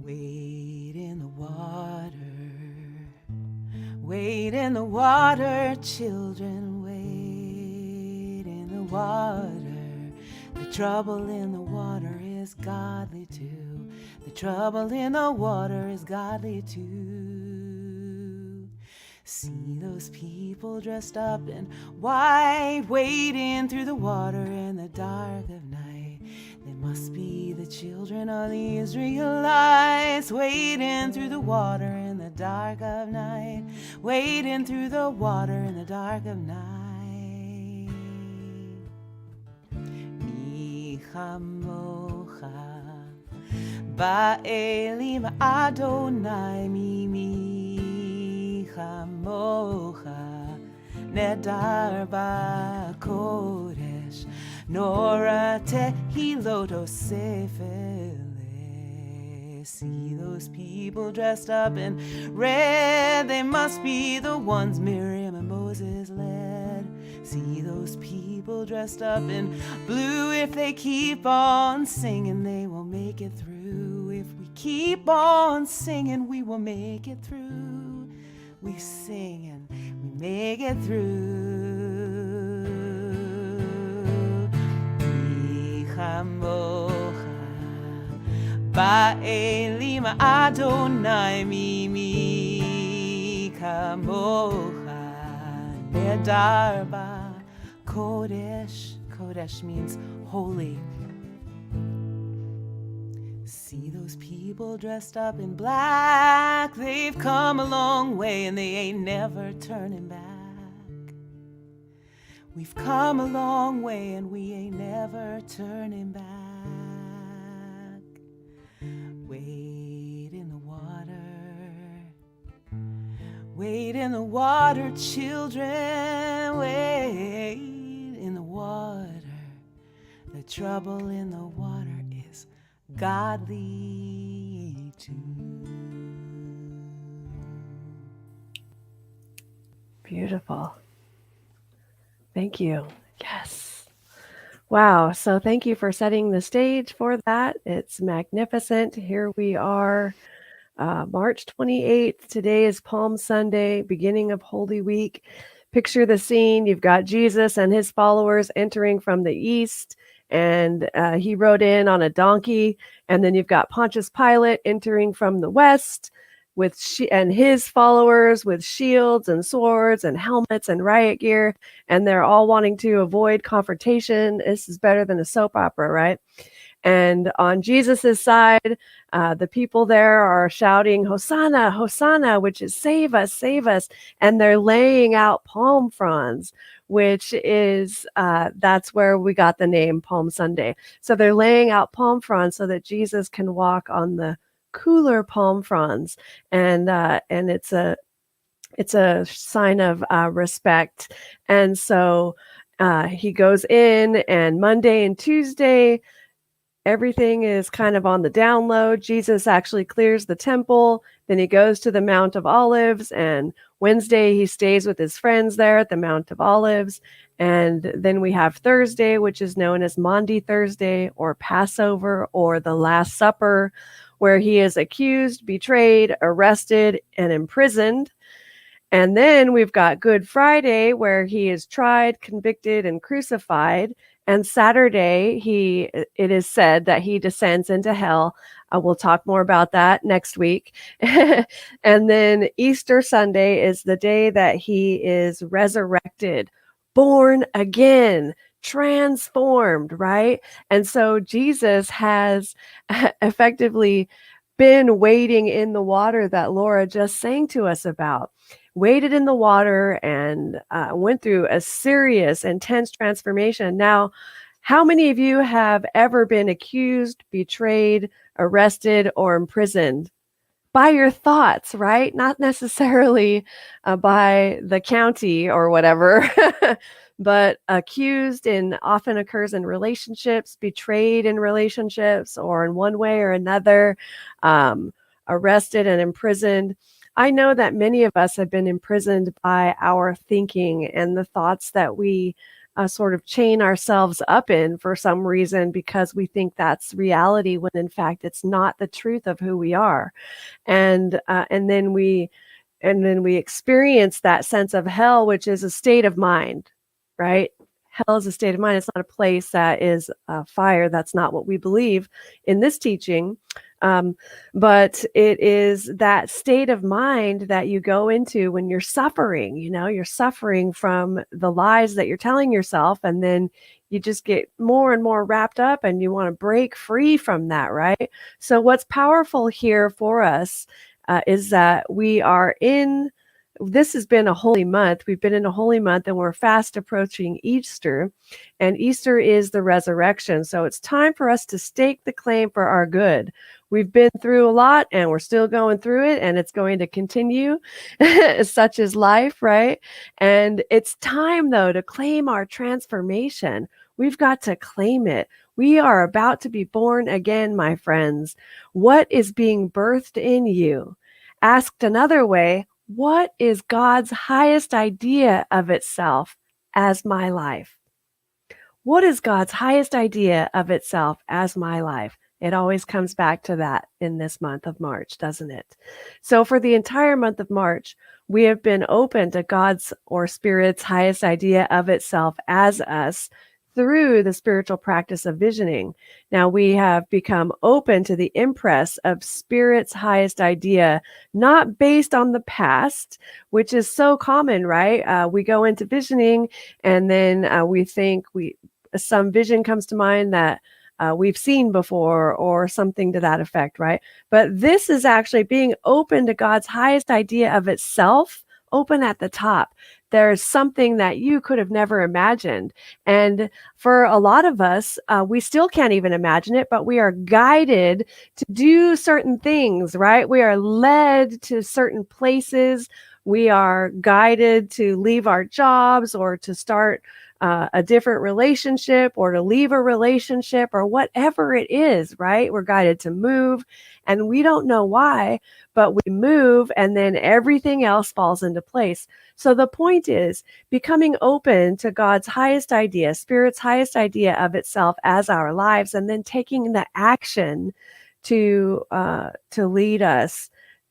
Wade in the water, in the water, children, wade in the water. The trouble in the water is godly too. The trouble in the water is godly too. See those people dressed up in white, wading through the water in the dark of night. They must be the children of the Israelites, wading through the water in the dark of night, wading through the water in the dark of night. Mi chamocha ba'elim Adonai mi chamocha nedar ba'kodesh nora tehilot osefele. See those people dressed up in red, they must be the ones Miriam and Moses led. See those people dressed up in blue, if they keep on singing, they will make it through. If we keep on singing, we will make it through. We sing and we make it through. Ba'elim Adonai mi kamocha nedar ba'kodesh. Kodesh means holy. See those people dressed up in black, they've come a long way and they ain't never turning back. We've come a long way and we ain't never turning back. Wade in the water, wade in the water, children, wade in the water. The trouble in the water is godly too. Beautiful. Thank you. Yes. Wow. So thank you for setting the stage for that. It's magnificent. Here we are, March 28th. Today is Palm Sunday, beginning of Holy Week. Picture the scene. You've got Jesus and his followers entering from the east, and he rode in on a donkey. And then you've got Pontius Pilate entering from the west and his followers with shields and swords and helmets and riot gear, and they're all wanting to avoid confrontation. This is better than a soap opera, right? And on Jesus's side, the people there are shouting, Hosanna, Hosanna, which is save us, save us. And they're laying out palm fronds, which is, that's where we got the name Palm Sunday. So they're laying out palm fronds so that Jesus can walk on the cooler palm fronds. And it's a sign of respect. And so he goes in, and Monday and Tuesday, everything is kind of on the down low. Jesus actually clears the temple. Then he goes to the Mount of Olives, and Wednesday he stays with his friends there at the Mount of Olives. And then we have Thursday, which is known as Maundy Thursday or Passover or the Last Supper, where he is accused, betrayed, arrested, and imprisoned. And then we've got Good Friday, where he is tried, convicted, and crucified. And Saturday, it is said that he descends into hell. We'll talk more about that next week. And then Easter Sunday is the day that he is resurrected, born again, transformed, right? And so Jesus has effectively been wading in the water that Laura just sang to us about. Waded in the water and went through a serious, intense transformation. Now, how many of you have ever been accused, betrayed, arrested, or imprisoned? By your thoughts, right? Not necessarily by the county or whatever, but accused and often occurs in relationships, betrayed in relationships, or in one way or another, arrested and imprisoned. I know that many of us have been imprisoned by our thinking and the thoughts that we sort of chain ourselves up in for some reason, because we think that's reality when in fact it's not the truth of who we are. And then we then we experience that sense of hell, which is a state of mind, right? Hell is a state of mind. It's not a place that is fire. That's not what we believe in this teaching. But it is that state of mind that you go into when you're suffering. You're suffering from the lies that you're telling yourself, and then you just get more and more wrapped up and you want to break free from that, right? So what's powerful here for us is that this has been a holy month. We've been in a holy month and we're fast approaching Easter, and Easter is the resurrection. So it's time for us to stake the claim for our good. We've been through a lot and we're still going through it, and it's going to continue. Such is life, right? And it's time, though, to claim our transformation. We've got to claim it. We are about to be born again, my friends. What is being birthed in you? Asked another way, what is God's highest idea of itself as my life? What is God's highest idea of itself as my life? It always comes back to that in this month of March, doesn't it? So for the entire month of March, we have been open to God's or Spirit's highest idea of itself as us through the spiritual practice of visioning. Now we have become open to the impress of Spirit's highest idea, not based on the past, which is so common, right? We go into visioning and then we think some vision comes to mind that we've seen before or something to that effect, right? But this is actually being open to God's highest idea of itself, open at the top. There's something that you could have never imagined. And for a lot of us, we still can't even imagine it, but we are guided to do certain things, right? We are led to certain places. We are guided to leave our jobs or to start a different relationship or to leave a relationship or whatever it is, right? We're guided to move and we don't know why, but we move and then everything else falls into place. So the point is becoming open to God's highest idea, Spirit's highest idea of itself as our lives, and then taking the action to lead us,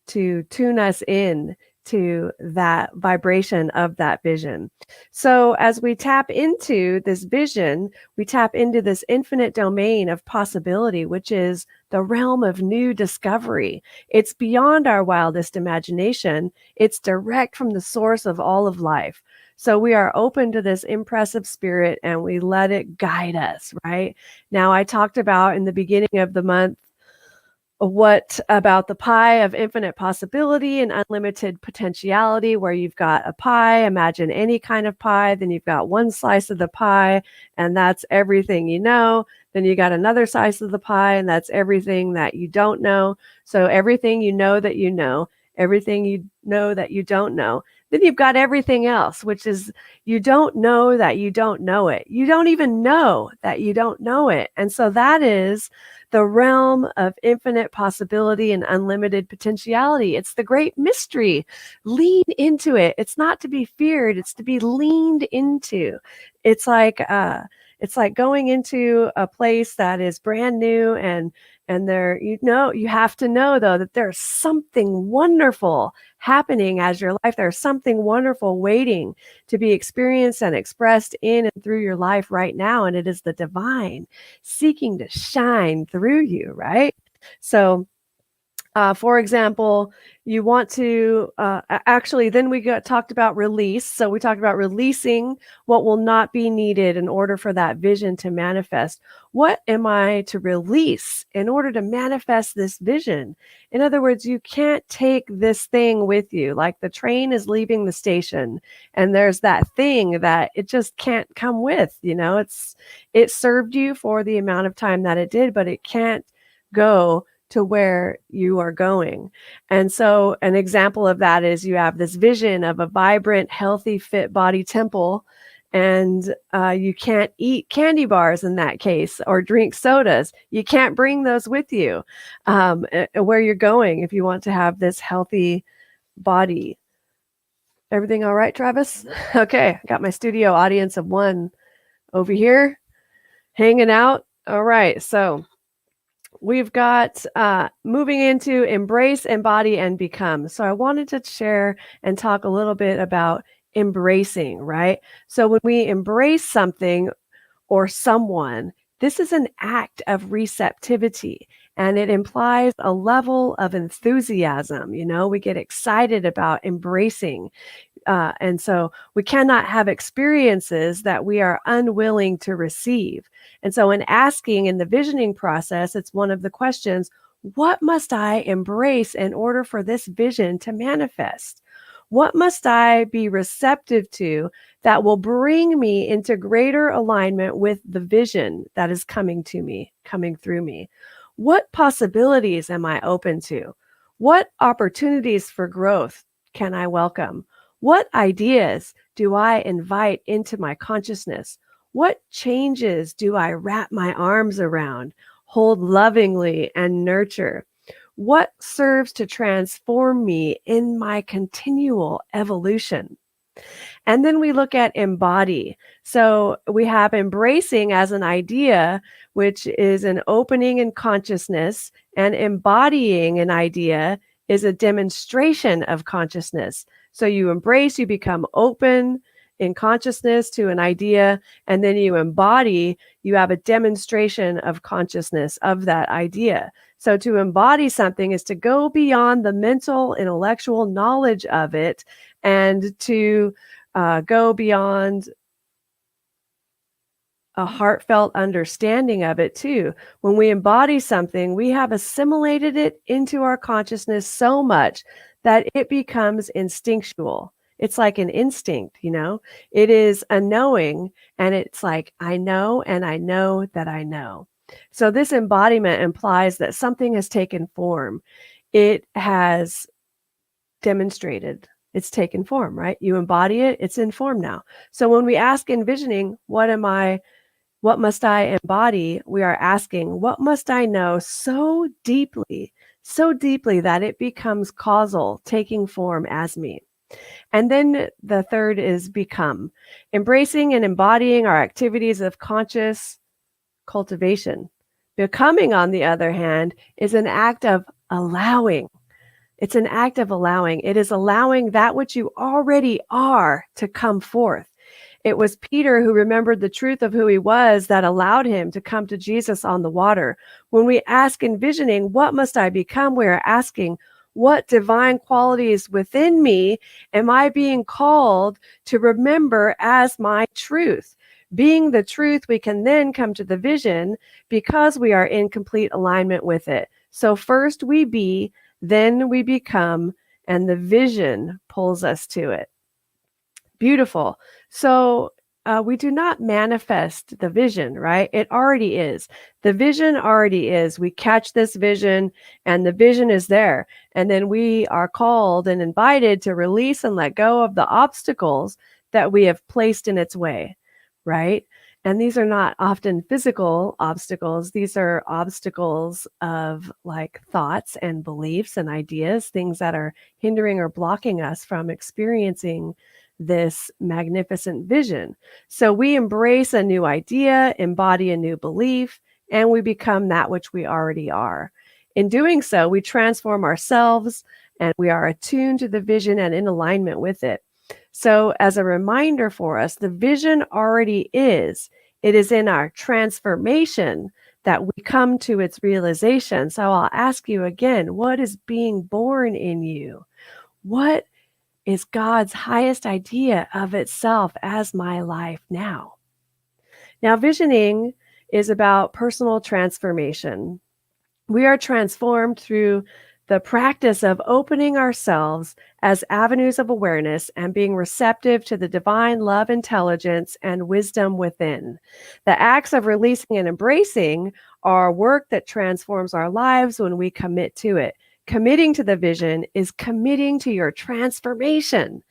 to tune us in to that vibration of that vision. So as we tap into this vision, we tap into this infinite domain of possibility, which is the realm of new discovery. It's beyond our wildest imagination. It's direct from the source of all of life. So we are open to this impressive spirit and we let it guide us, right? Now, I talked about in the beginning of the month, what about the pie of infinite possibility and unlimited potentiality, where you've got a pie, imagine any kind of pie, then you've got one slice of the pie, and that's everything you know. Then you got another slice of the pie, and that's everything that you don't know. So everything you know that you know, everything you know that you don't know. Then you've got everything else, which is you don't know that you don't know it. You don't even know that you don't know it. And so that is the realm of infinite possibility and unlimited potentiality. It's the great mystery. Lean into it. It's not to be feared. It's to be leaned into. It's like going into a place that is brand new and there, you have to know though that there's something wonderful happening as your life. There's something wonderful waiting to be experienced and expressed in and through your life right now. And it is the divine seeking to shine through you, right? So for example, you want to actually, then we talked about release. So we talked about releasing what will not be needed in order for that vision to manifest. What am I to release in order to manifest this vision? In other words, you can't take this thing with you. Like the train is leaving the station and there's that thing that it just can't come with, it served you for the amount of time that it did, but it can't go to where you are going. And so an example of that is you have this vision of a vibrant, healthy, fit body temple, and you can't eat candy bars in that case or drink sodas. You can't bring those with you where you're going if you want to have this healthy body. Everything all right, Travis? Okay, I got my studio audience of one over here hanging out. All right, so we've got moving into embrace, embody, and become. So I wanted to share and talk a little bit about embracing, right? So when we embrace something or someone, this is an act of receptivity, and it implies a level of enthusiasm. We get excited about embracing. And so we cannot have experiences that we are unwilling to receive. And so in asking in the visioning process, it's one of the questions, what must I embrace in order for this vision to manifest? What must I be receptive to that will bring me into greater alignment with the vision that is coming to me, coming through me? What possibilities am I open to? What opportunities for growth can I welcome? What ideas do I invite into my consciousness? What changes do I wrap my arms around, hold lovingly, and nurture? What serves to transform me in my continual evolution? And then we look at embody. So we have embracing as an idea, which is an opening in consciousness, and embodying an idea is a demonstration of consciousness. So you embrace, you become open in consciousness to an idea, and then you embody, you have a demonstration of consciousness of that idea. So to embody something is to go beyond the mental, intellectual knowledge of it and to go beyond a heartfelt understanding of it too. When we embody something, we have assimilated it into our consciousness so much that it becomes instinctual. It's like an instinct, It is a knowing, and it's like, I know, and I know that I know. So this embodiment implies that something has taken form. It has demonstrated. It's taken form, right? You embody it, it's in form now. So when we ask envisioning, what must I embody? We are asking, what must I know so deeply that it becomes causal, taking form as me? And then the third is become. Embracing and embodying our activities of conscious cultivation. Becoming, on the other hand, is an act of allowing. It's an act of allowing. It is allowing that which you already are to come forth. It was Peter who remembered the truth of who he was that allowed him to come to Jesus on the water. When we ask envisioning, what must I become? We are asking, what divine qualities within me am I being called to remember as my truth? Being the truth, we can then come to the vision because we are in complete alignment with it. So first we be, then we become, and the vision pulls us to it. Beautiful. So we do not manifest the vision, right? It already is. The vision already is. We catch this vision and the vision is there. And then we are called and invited to release and let go of the obstacles that we have placed in its way, right? And these are not often physical obstacles. These are obstacles of like thoughts and beliefs and ideas, things that are hindering or blocking us from experiencing this magnificent vision. So we embrace a new idea, embody a new belief, and we become that which we already are. In doing so, we transform ourselves and we are attuned to the vision and in alignment with it. So as a reminder for us, the vision already is. It is in our transformation that we come to its realization. So I'll ask you again, what is being born in you? What is God's highest idea of itself as my life now? Now, visioning is about personal transformation. We are transformed through the practice of opening ourselves as avenues of awareness and being receptive to the divine love, intelligence, and wisdom within. The acts of releasing and embracing are work that transforms our lives when we commit to it. Committing to the vision is committing to your transformation.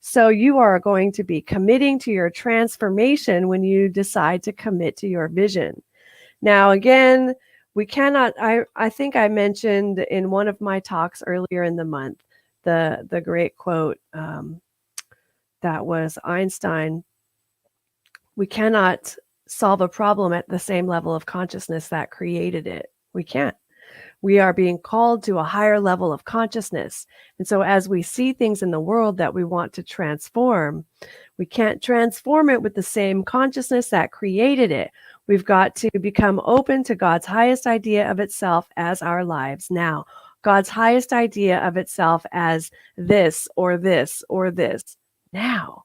So you are going to be committing to your transformation when you decide to commit to your vision. Now, again, we cannot, I think I mentioned in one of my talks earlier in the month, the great quote that was Einstein, we cannot solve a problem at the same level of consciousness that created it. We can't. We are being called to a higher level of consciousness. And so as we see things in the world that we want to transform, we can't transform it with the same consciousness that created it. We've got to become open to God's highest idea of itself as our lives now. God's highest idea of itself as this or this or this now.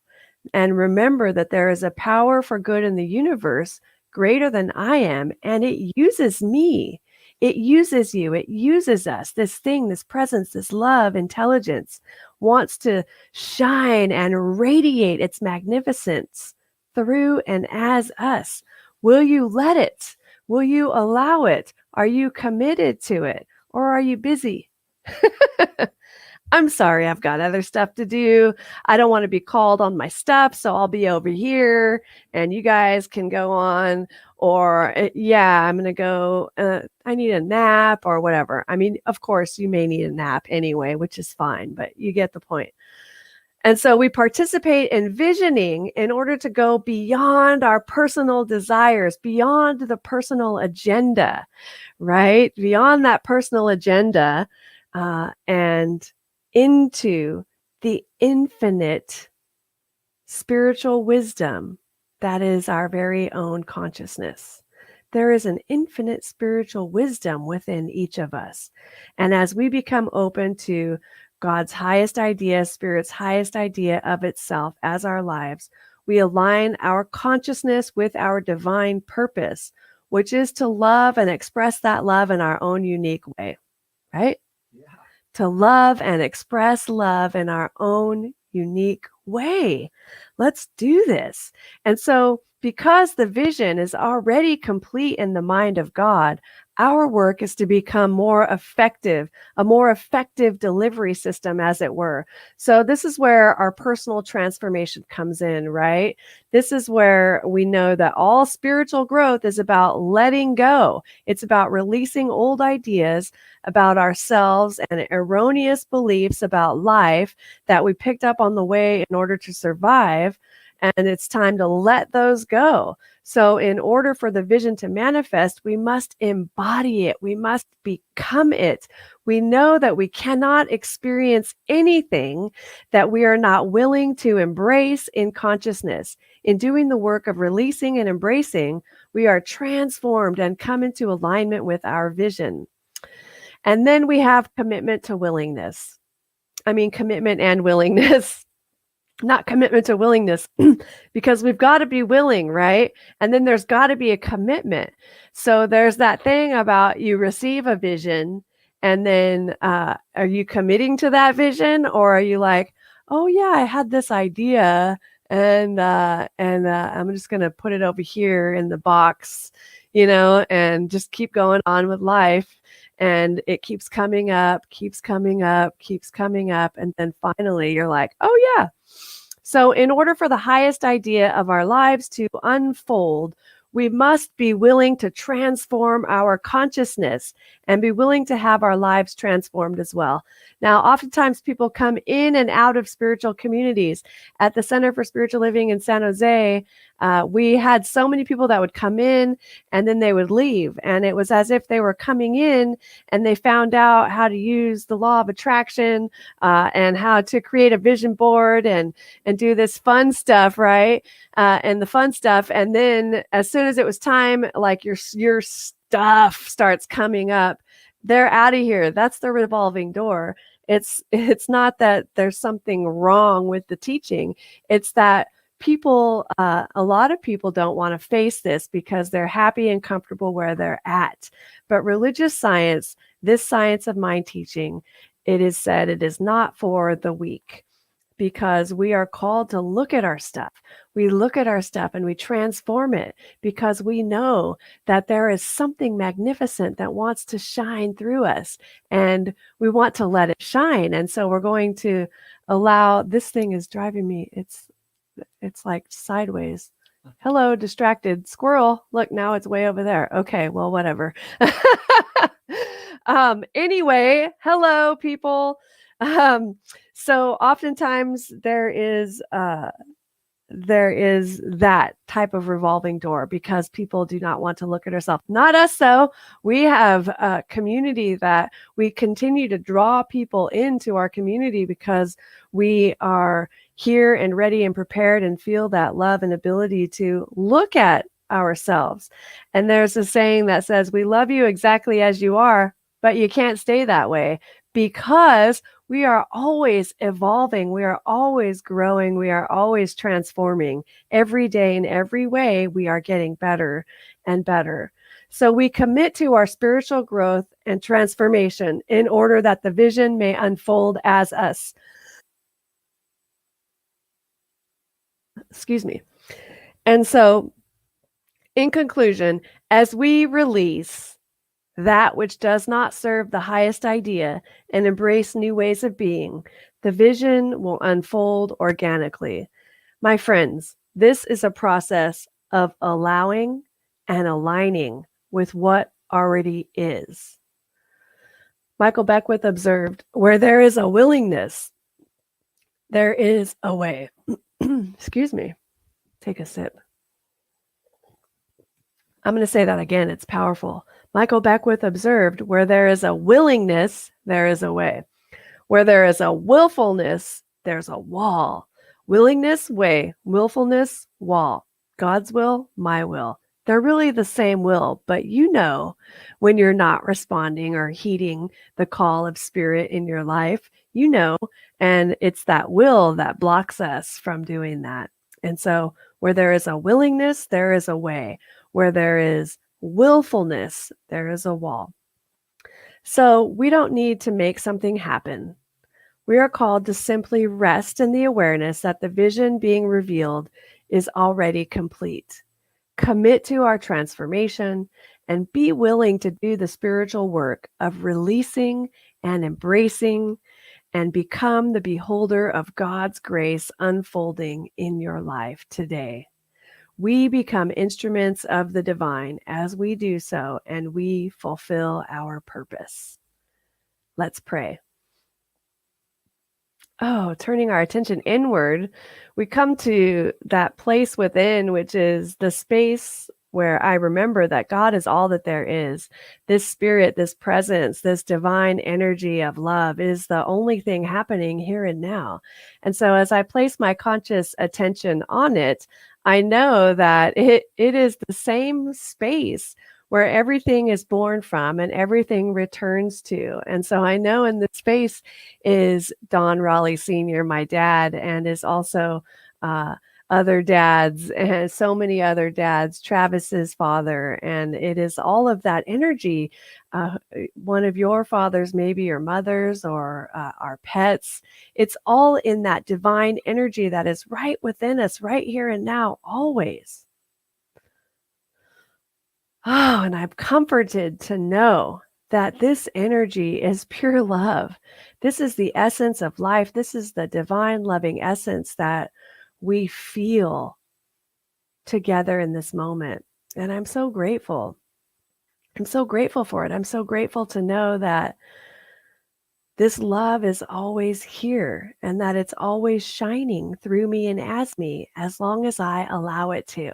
And remember that there is a power for good in the universe greater than I am, and it uses me. It uses you. It uses us. This thing, this presence, this love, intelligence wants to shine and radiate its magnificence through and as us. Will you let it? Will you allow it? Are you committed to it? Or are you busy? I'm sorry, I've got other stuff to do. I don't want to be called on my stuff, so I'll be over here and you guys can go on. Or, yeah, I'm going to go, I need a nap or whatever. I mean, of course, you may need a nap anyway, which is fine, but you get the point. And so we participate in visioning in order to go beyond our personal desires, beyond the personal agenda, right? Beyond that personal agenda and into the infinite spiritual wisdom that is our very own consciousness. There is an infinite spiritual wisdom within each of us. And as we become open to God's highest idea, Spirit's highest idea of itself as our lives, we align our consciousness with our divine purpose, which is to love and express that love in our own unique way, right? To love and express love in our own unique way. Let's do this. And so, because the vision is already complete in the mind of God, our work is to become more effective, a more effective delivery system, as it were. So this is where our personal transformation comes in, right? This is where we know that all spiritual growth is about letting go. It's about releasing old ideas about ourselves and erroneous beliefs about life that we picked up on the way in order to survive. And it's time to let those go. So in order for the vision to manifest, we must embody it. We must become it. We know that we cannot experience anything that we are not willing to embrace in consciousness. In doing the work of releasing and embracing, we are transformed and come into alignment with our vision. And then we have commitment to willingness. I mean, commitment and willingness. Not commitment to willingness, because we've got to be willing, right? And then there's got to be a commitment. So there's that thing about you receive a vision, and then are you committing to that vision, or are you like, oh yeah, I had this idea, and I'm just gonna put it over here in the box, and just keep going on with life. And it keeps coming up, keeps coming up, keeps coming up. And then finally you're like, oh yeah. So in order for the highest idea of our lives to unfold, we must be willing to transform our consciousness and be willing to have our lives transformed as well. Now, oftentimes people come in and out of spiritual communities. At the Center for Spiritual Living in San Jose, we had so many people that would come in and then they would leave. And it was as if they were coming in and they found out how to use the law of attraction and how to create a vision board and do this fun stuff, right? And the fun stuff. And then as soon as it was time, like your stuff starts coming up, they're out of here. That's the revolving door. It's not that there's something wrong with the teaching. It's that people, a lot of people don't want to face this because they're happy and comfortable where they're at. But religious science, this science of mind teaching, it is said it is not for the weak, because we are called to look at our stuff. We look at our stuff and we transform it because we know that there is something magnificent that wants to shine through us, and we want to let it shine. And so we're going to allow, this thing is driving me. It's like sideways. Hello, distracted squirrel. Look, now it's way over there. Okay, well, whatever. Anyway, hello, people. So oftentimes there is there is that type of revolving door because people do not want to look at ourselves. Not us, though. We have a community that we continue to draw people into our community because we are here and ready and prepared and feel that love and ability to look at ourselves. And there's a saying that says, we love you exactly as you are, but you can't stay that way, because we are always evolving. We are always growing. We are always transforming. Every day in every way, we are getting better and better. So we commit to our spiritual growth and transformation in order that the vision may unfold as us. Excuse me. And so, in conclusion, as we release that which does not serve the highest idea and embrace new ways of being, the vision will unfold organically. My friends, this is a process of allowing and aligning with what already is. Michael Beckwith observed, where there is a willingness, there is a way. Excuse me. Take a sip. I'm going to say that again. It's powerful. Michael Beckwith observed, where there is a willingness, there is a way. Where there is a willfulness, there's a wall. Willingness, way. Willfulness, wall. God's will, my will. They're really the same will, but you know when you're not responding or heeding the call of spirit in your life, you know, and it's that will that blocks us from doing that. And so where there is a willingness, there is a way. Where there is willfulness, there is a wall. So we don't need to make something happen. We are called to simply rest in the awareness that the vision being revealed is already complete. Commit to our transformation and be willing to do the spiritual work of releasing and embracing and become the beholder of God's grace unfolding in your life today. We become instruments of the divine as we do so, and we fulfill our purpose. Let's pray. Oh, turning our attention inward, we come to that place within, which is the space where I remember that God is all that there is. This spirit, this presence, this divine energy of love is the only thing happening here and now. And so as I place my conscious attention on it, I know that it is the same space where everything is born from and everything returns to. And so I know in this space is Don Rowley Sr., my dad, and is also other dads and so many other dads, Travis's father. And it is all of that energy. One of your fathers, maybe your mother's, or our pets. It's all in that divine energy that is right within us, right here and now, always. Oh, and I'm comforted to know that this energy is pure love. This is the essence of life. This is the divine loving essence that we feel together in this moment. And I'm so grateful. I'm so grateful for it. I'm so grateful to know that this love is always here and that it's always shining through me and as long as I allow it to.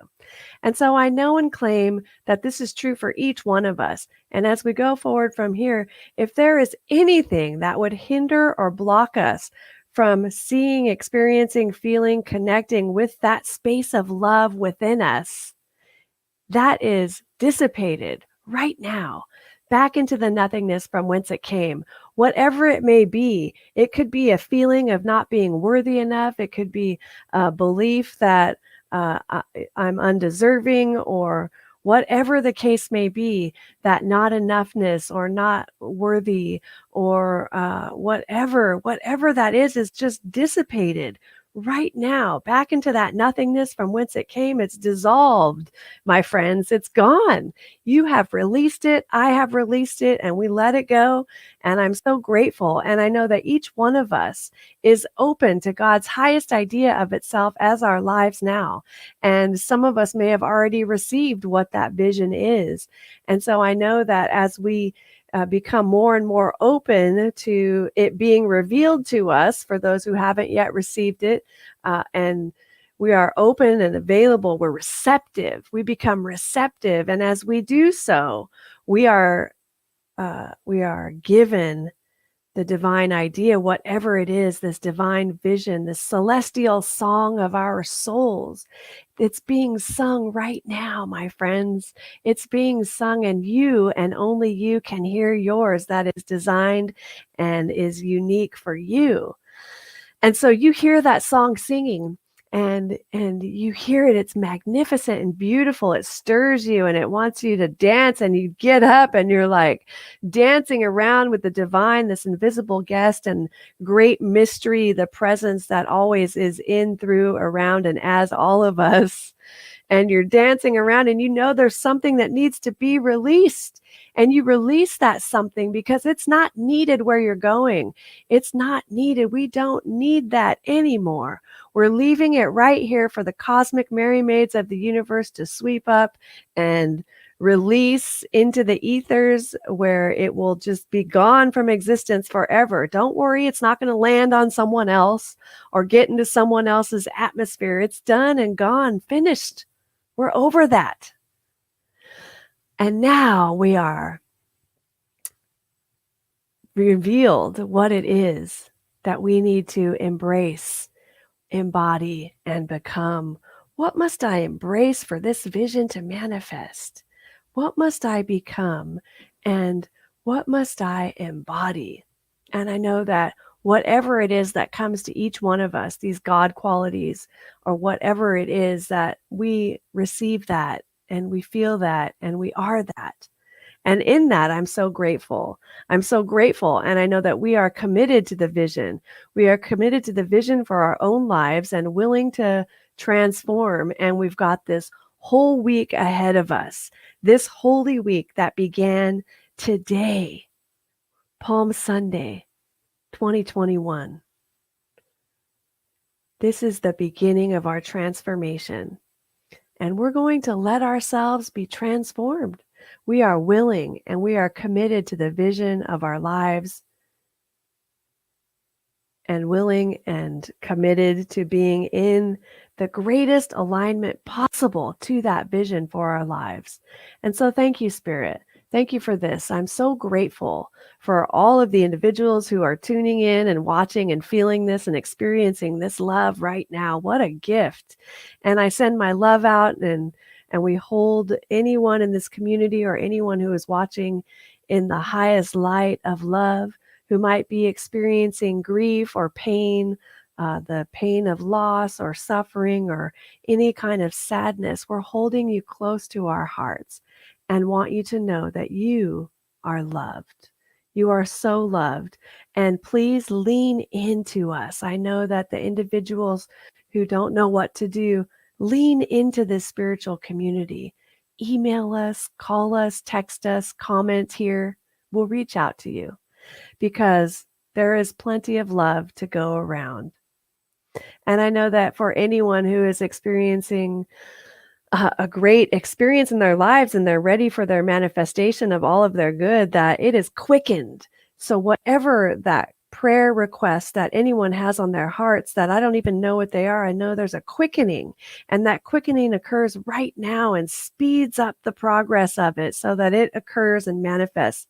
And so I know and claim that this is true for each one of us. And as we go forward from here, if there is anything that would hinder or block us from seeing, experiencing, feeling, connecting with that space of love within us, that is dissipated right now, back into the nothingness from whence it came. Whatever it may be, it could be a feeling of not being worthy enough. It could be a belief that I'm undeserving, or whatever the case may be, that not enoughness or not worthy, or whatever that is just dissipated right now, back into that nothingness from whence it came. It's dissolved, my friends. It's gone. You have released it. I have released it, and we let it go. And I'm so grateful. And I know that each one of us is open to God's highest idea of itself as our lives now. And some of us may have already received what that vision is. And so I know that as we become more and more open to it being revealed to us, for those who haven't yet received it, and We are open and available. We're receptive. We become receptive. And as we do so, we are given the divine idea, whatever it is, this divine vision, this celestial song of our souls. It's being sung right now, my friends. It's being sung, and you and only you can hear yours that is designed and is unique for you. And so you hear that song singing, and you hear it. It's magnificent and beautiful. It stirs you and it wants you to dance, and you get up and you're like dancing around with the divine, this invisible guest and great mystery, the presence that always is in, through, around, and as all of us. And you're dancing around, and you know there's something that needs to be released. And you release that something because it's not needed where you're going. It's not needed. We don't need that anymore. We're leaving it right here for the cosmic merry maids of the universe to sweep up and release into the ethers, where it will just be gone from existence forever. Don't worry, it's not going to land on someone else or get into someone else's atmosphere. It's done and gone, finished. We're over that. And now we are revealed what it is that we need to embrace, embody, and become. What must I embrace for this vision to manifest? What must I become? And what must I embody? And I know that whatever it is that comes to each one of us, these God qualities, or whatever it is, that we receive that and we feel that and we are that. And in that, I'm so grateful. I'm so grateful. And I know that we are committed to the vision. We are committed to the vision for our own lives and willing to transform. And we've got this whole week ahead of us, this holy week that began today, Palm Sunday, 2021. This is the beginning of our transformation. And we're going to let ourselves be transformed. We are willing and we are committed to the vision of our lives, and willing and committed to being in the greatest alignment possible to that vision for our lives. And so thank you, Spirit. Thank you for this. I'm so grateful for all of the individuals who are tuning in and watching and feeling this and experiencing this love right now. What a gift. And I send my love out, and we hold anyone in this community or anyone who is watching in the highest light of love, who might be experiencing grief or pain, the pain of loss or suffering or any kind of sadness. We're holding you close to our hearts and want you to know that you are loved. You are so loved. And please lean into us. I know that the individuals who don't know what to do, lean into this spiritual community. Email us, call us, text us, comment here. We'll reach out to you, because there is plenty of love to go around. And I know that for anyone who is experiencing a great experience in their lives and they're ready for their manifestation of all of their good, that it is quickened. So whatever that prayer request that anyone has on their hearts that I don't even know what they are, I know there's a quickening, and that quickening occurs right now and speeds up the progress of it so that it occurs and manifests,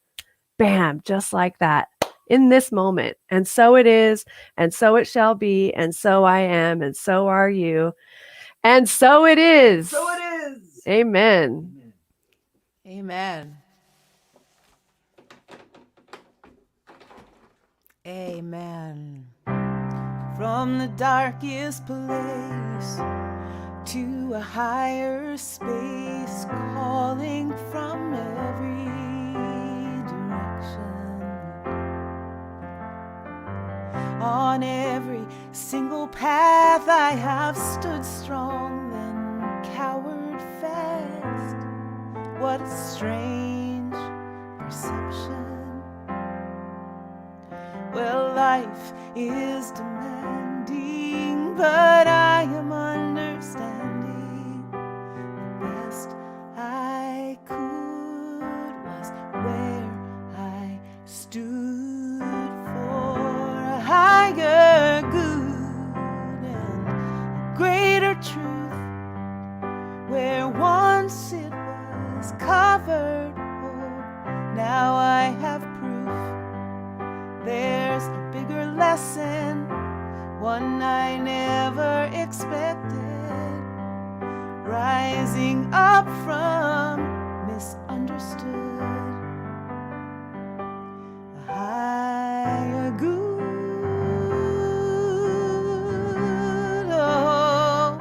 bam, just like that, in this moment. And so it is, and so it shall be, and so I am, and so are you. And so it is. So it is. Amen. Amen. Amen. From the darkest place to a higher space, calling from every direction. On every single path I have stood strong, then cowered fast. What a strange perception. Well, life is demanding, but I am understanding. The best I could was where I stood for a higher good and a greater lesson, one I never expected, rising up from misunderstood. A higher good. Oh.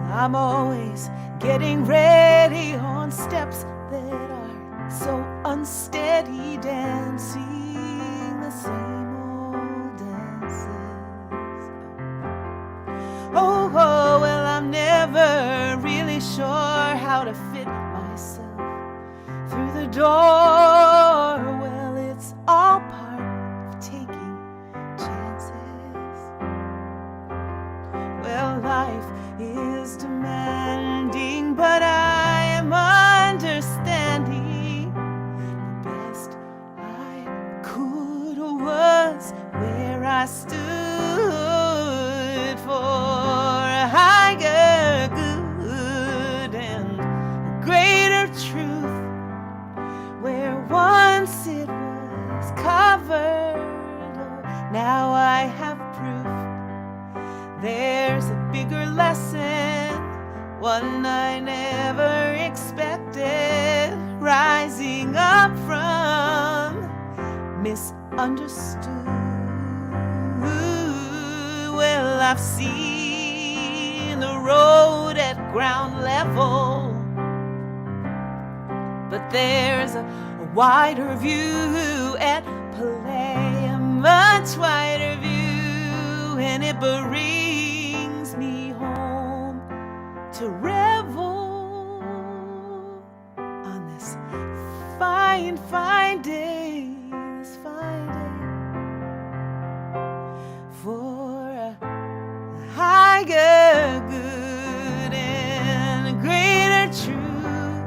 I'm always getting ready on steps that are so unsteady, dancing the same old dances. Oh, well, I'm never really sure how to fit myself through the door. Well, it's all part of taking chances. Well, life is demanding, but I am understanding. The best I could was where I stood for a higher good and a greater truth. Where once it was covered, oh, now I have proof. There's a bigger lesson, one I never expected, rising up from misunderstood. Well, I've seen the road at ground level, but there's a wider view at play, a much wider view, and it brings me home to revel on this fine, fine day, this fine day, for a higher good and a greater truth.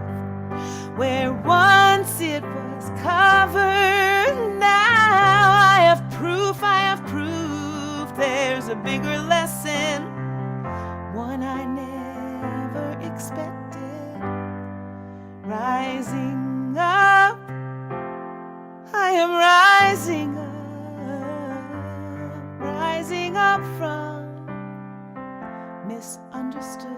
Where once it was covered, now I have proof, there's a bigger lesson, one I never expected, rising up, I am rising up from misunderstood.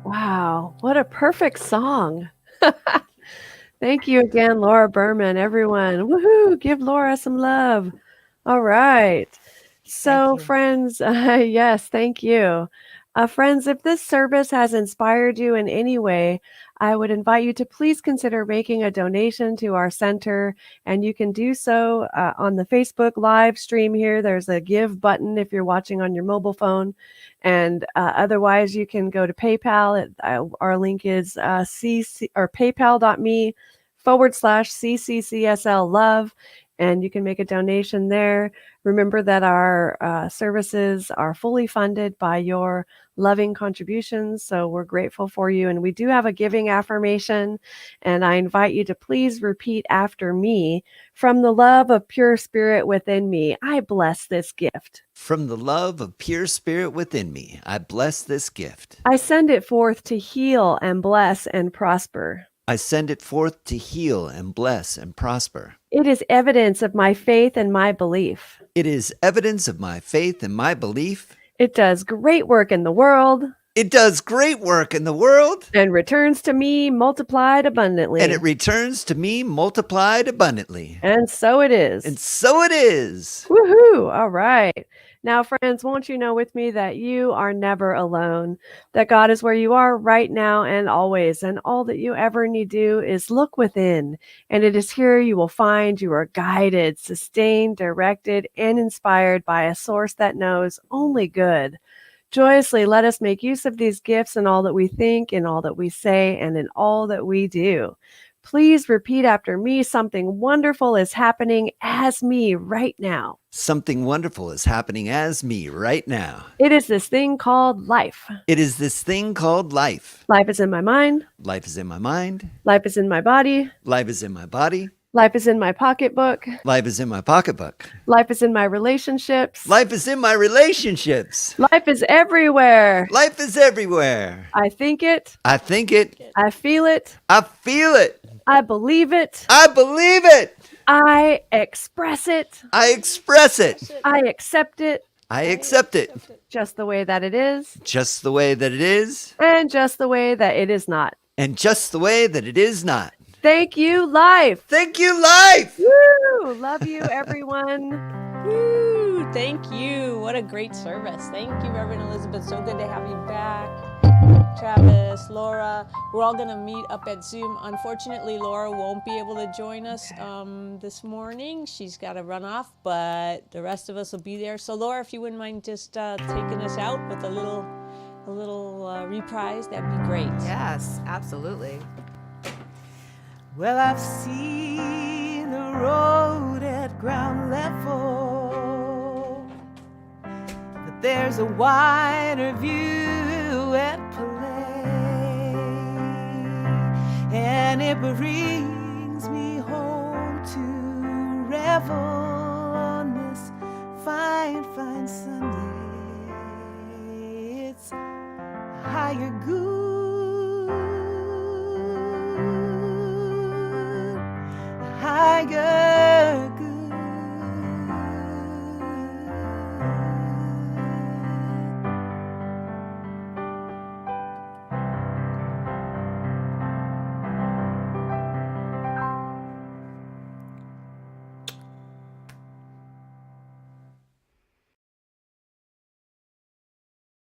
Wow, what a perfect song. Thank you again, Laura Berman, everyone. Woohoo, give Laura some love. All right. So, you. friends, yes, thank you. Friends, if this service has inspired you in any way, I would invite you to please consider making a donation to our center, and you can do so on the Facebook live stream here. There's a give button if you're watching on your mobile phone, and otherwise you can go to PayPal. Our link is paypal.me/CCCSL love, and you can make a donation there. Remember that our services are fully funded by your loving contributions, so we're grateful for you. And we do have a giving affirmation, and I invite you to please repeat after me. From the love of pure spirit within me, I bless this gift. From the love of pure spirit within me, I bless this gift. I send it forth to heal and bless and prosper. I send it forth to heal and bless and prosper. It is evidence of my faith and my belief. It is evidence of my faith and my belief. It does great work in the world. It does great work in the world. And returns to me multiplied abundantly. And it returns to me multiplied abundantly. And so it is. And so it is. Woohoo! All right. Now, friends, won't you know with me that you are never alone, that God is where you are right now and always, and all that you ever need to do is look within, and it is here you will find you are guided, sustained, directed, and inspired by a source that knows only good. Joyously, let us make use of these gifts in all that we think, in all that we say, and in all that we do. Please repeat after me. Something wonderful is happening as me right now. Something wonderful is happening as me right now. It is this thing called life. It is this thing called life. Life is in my mind. Life is in my mind. Life is in my body. Life is in my body. Life is in my pocketbook. Life is in my pocketbook. Life is in my relationships. Life is in my relationships. Life is everywhere. Life is everywhere. I think it. I think it. I feel it. I feel it. I believe it. I believe it. I express it. I express it. I accept it I accept it. just the way that it is Just the way that it is, and just the way that it is not. and just the way that it is not. Thank you, life. Thank you, life. Woo! Love you, everyone. Woo! Thank you. What a great service. Thank you, Reverend Elizabeth. So good to have you back. Travis, Laura, we're all going to meet up at Zoom. Unfortunately, Laura won't be able to join us this morning. She's got to run off, but the rest of us will be there. So, Laura, if you wouldn't mind just taking us out with a little reprise, that'd be great. Yes, absolutely. Well, I've seen the road at ground level, but there's a wider view at play, and it brings me home to revel on this fine, fine Sunday. It's higher good.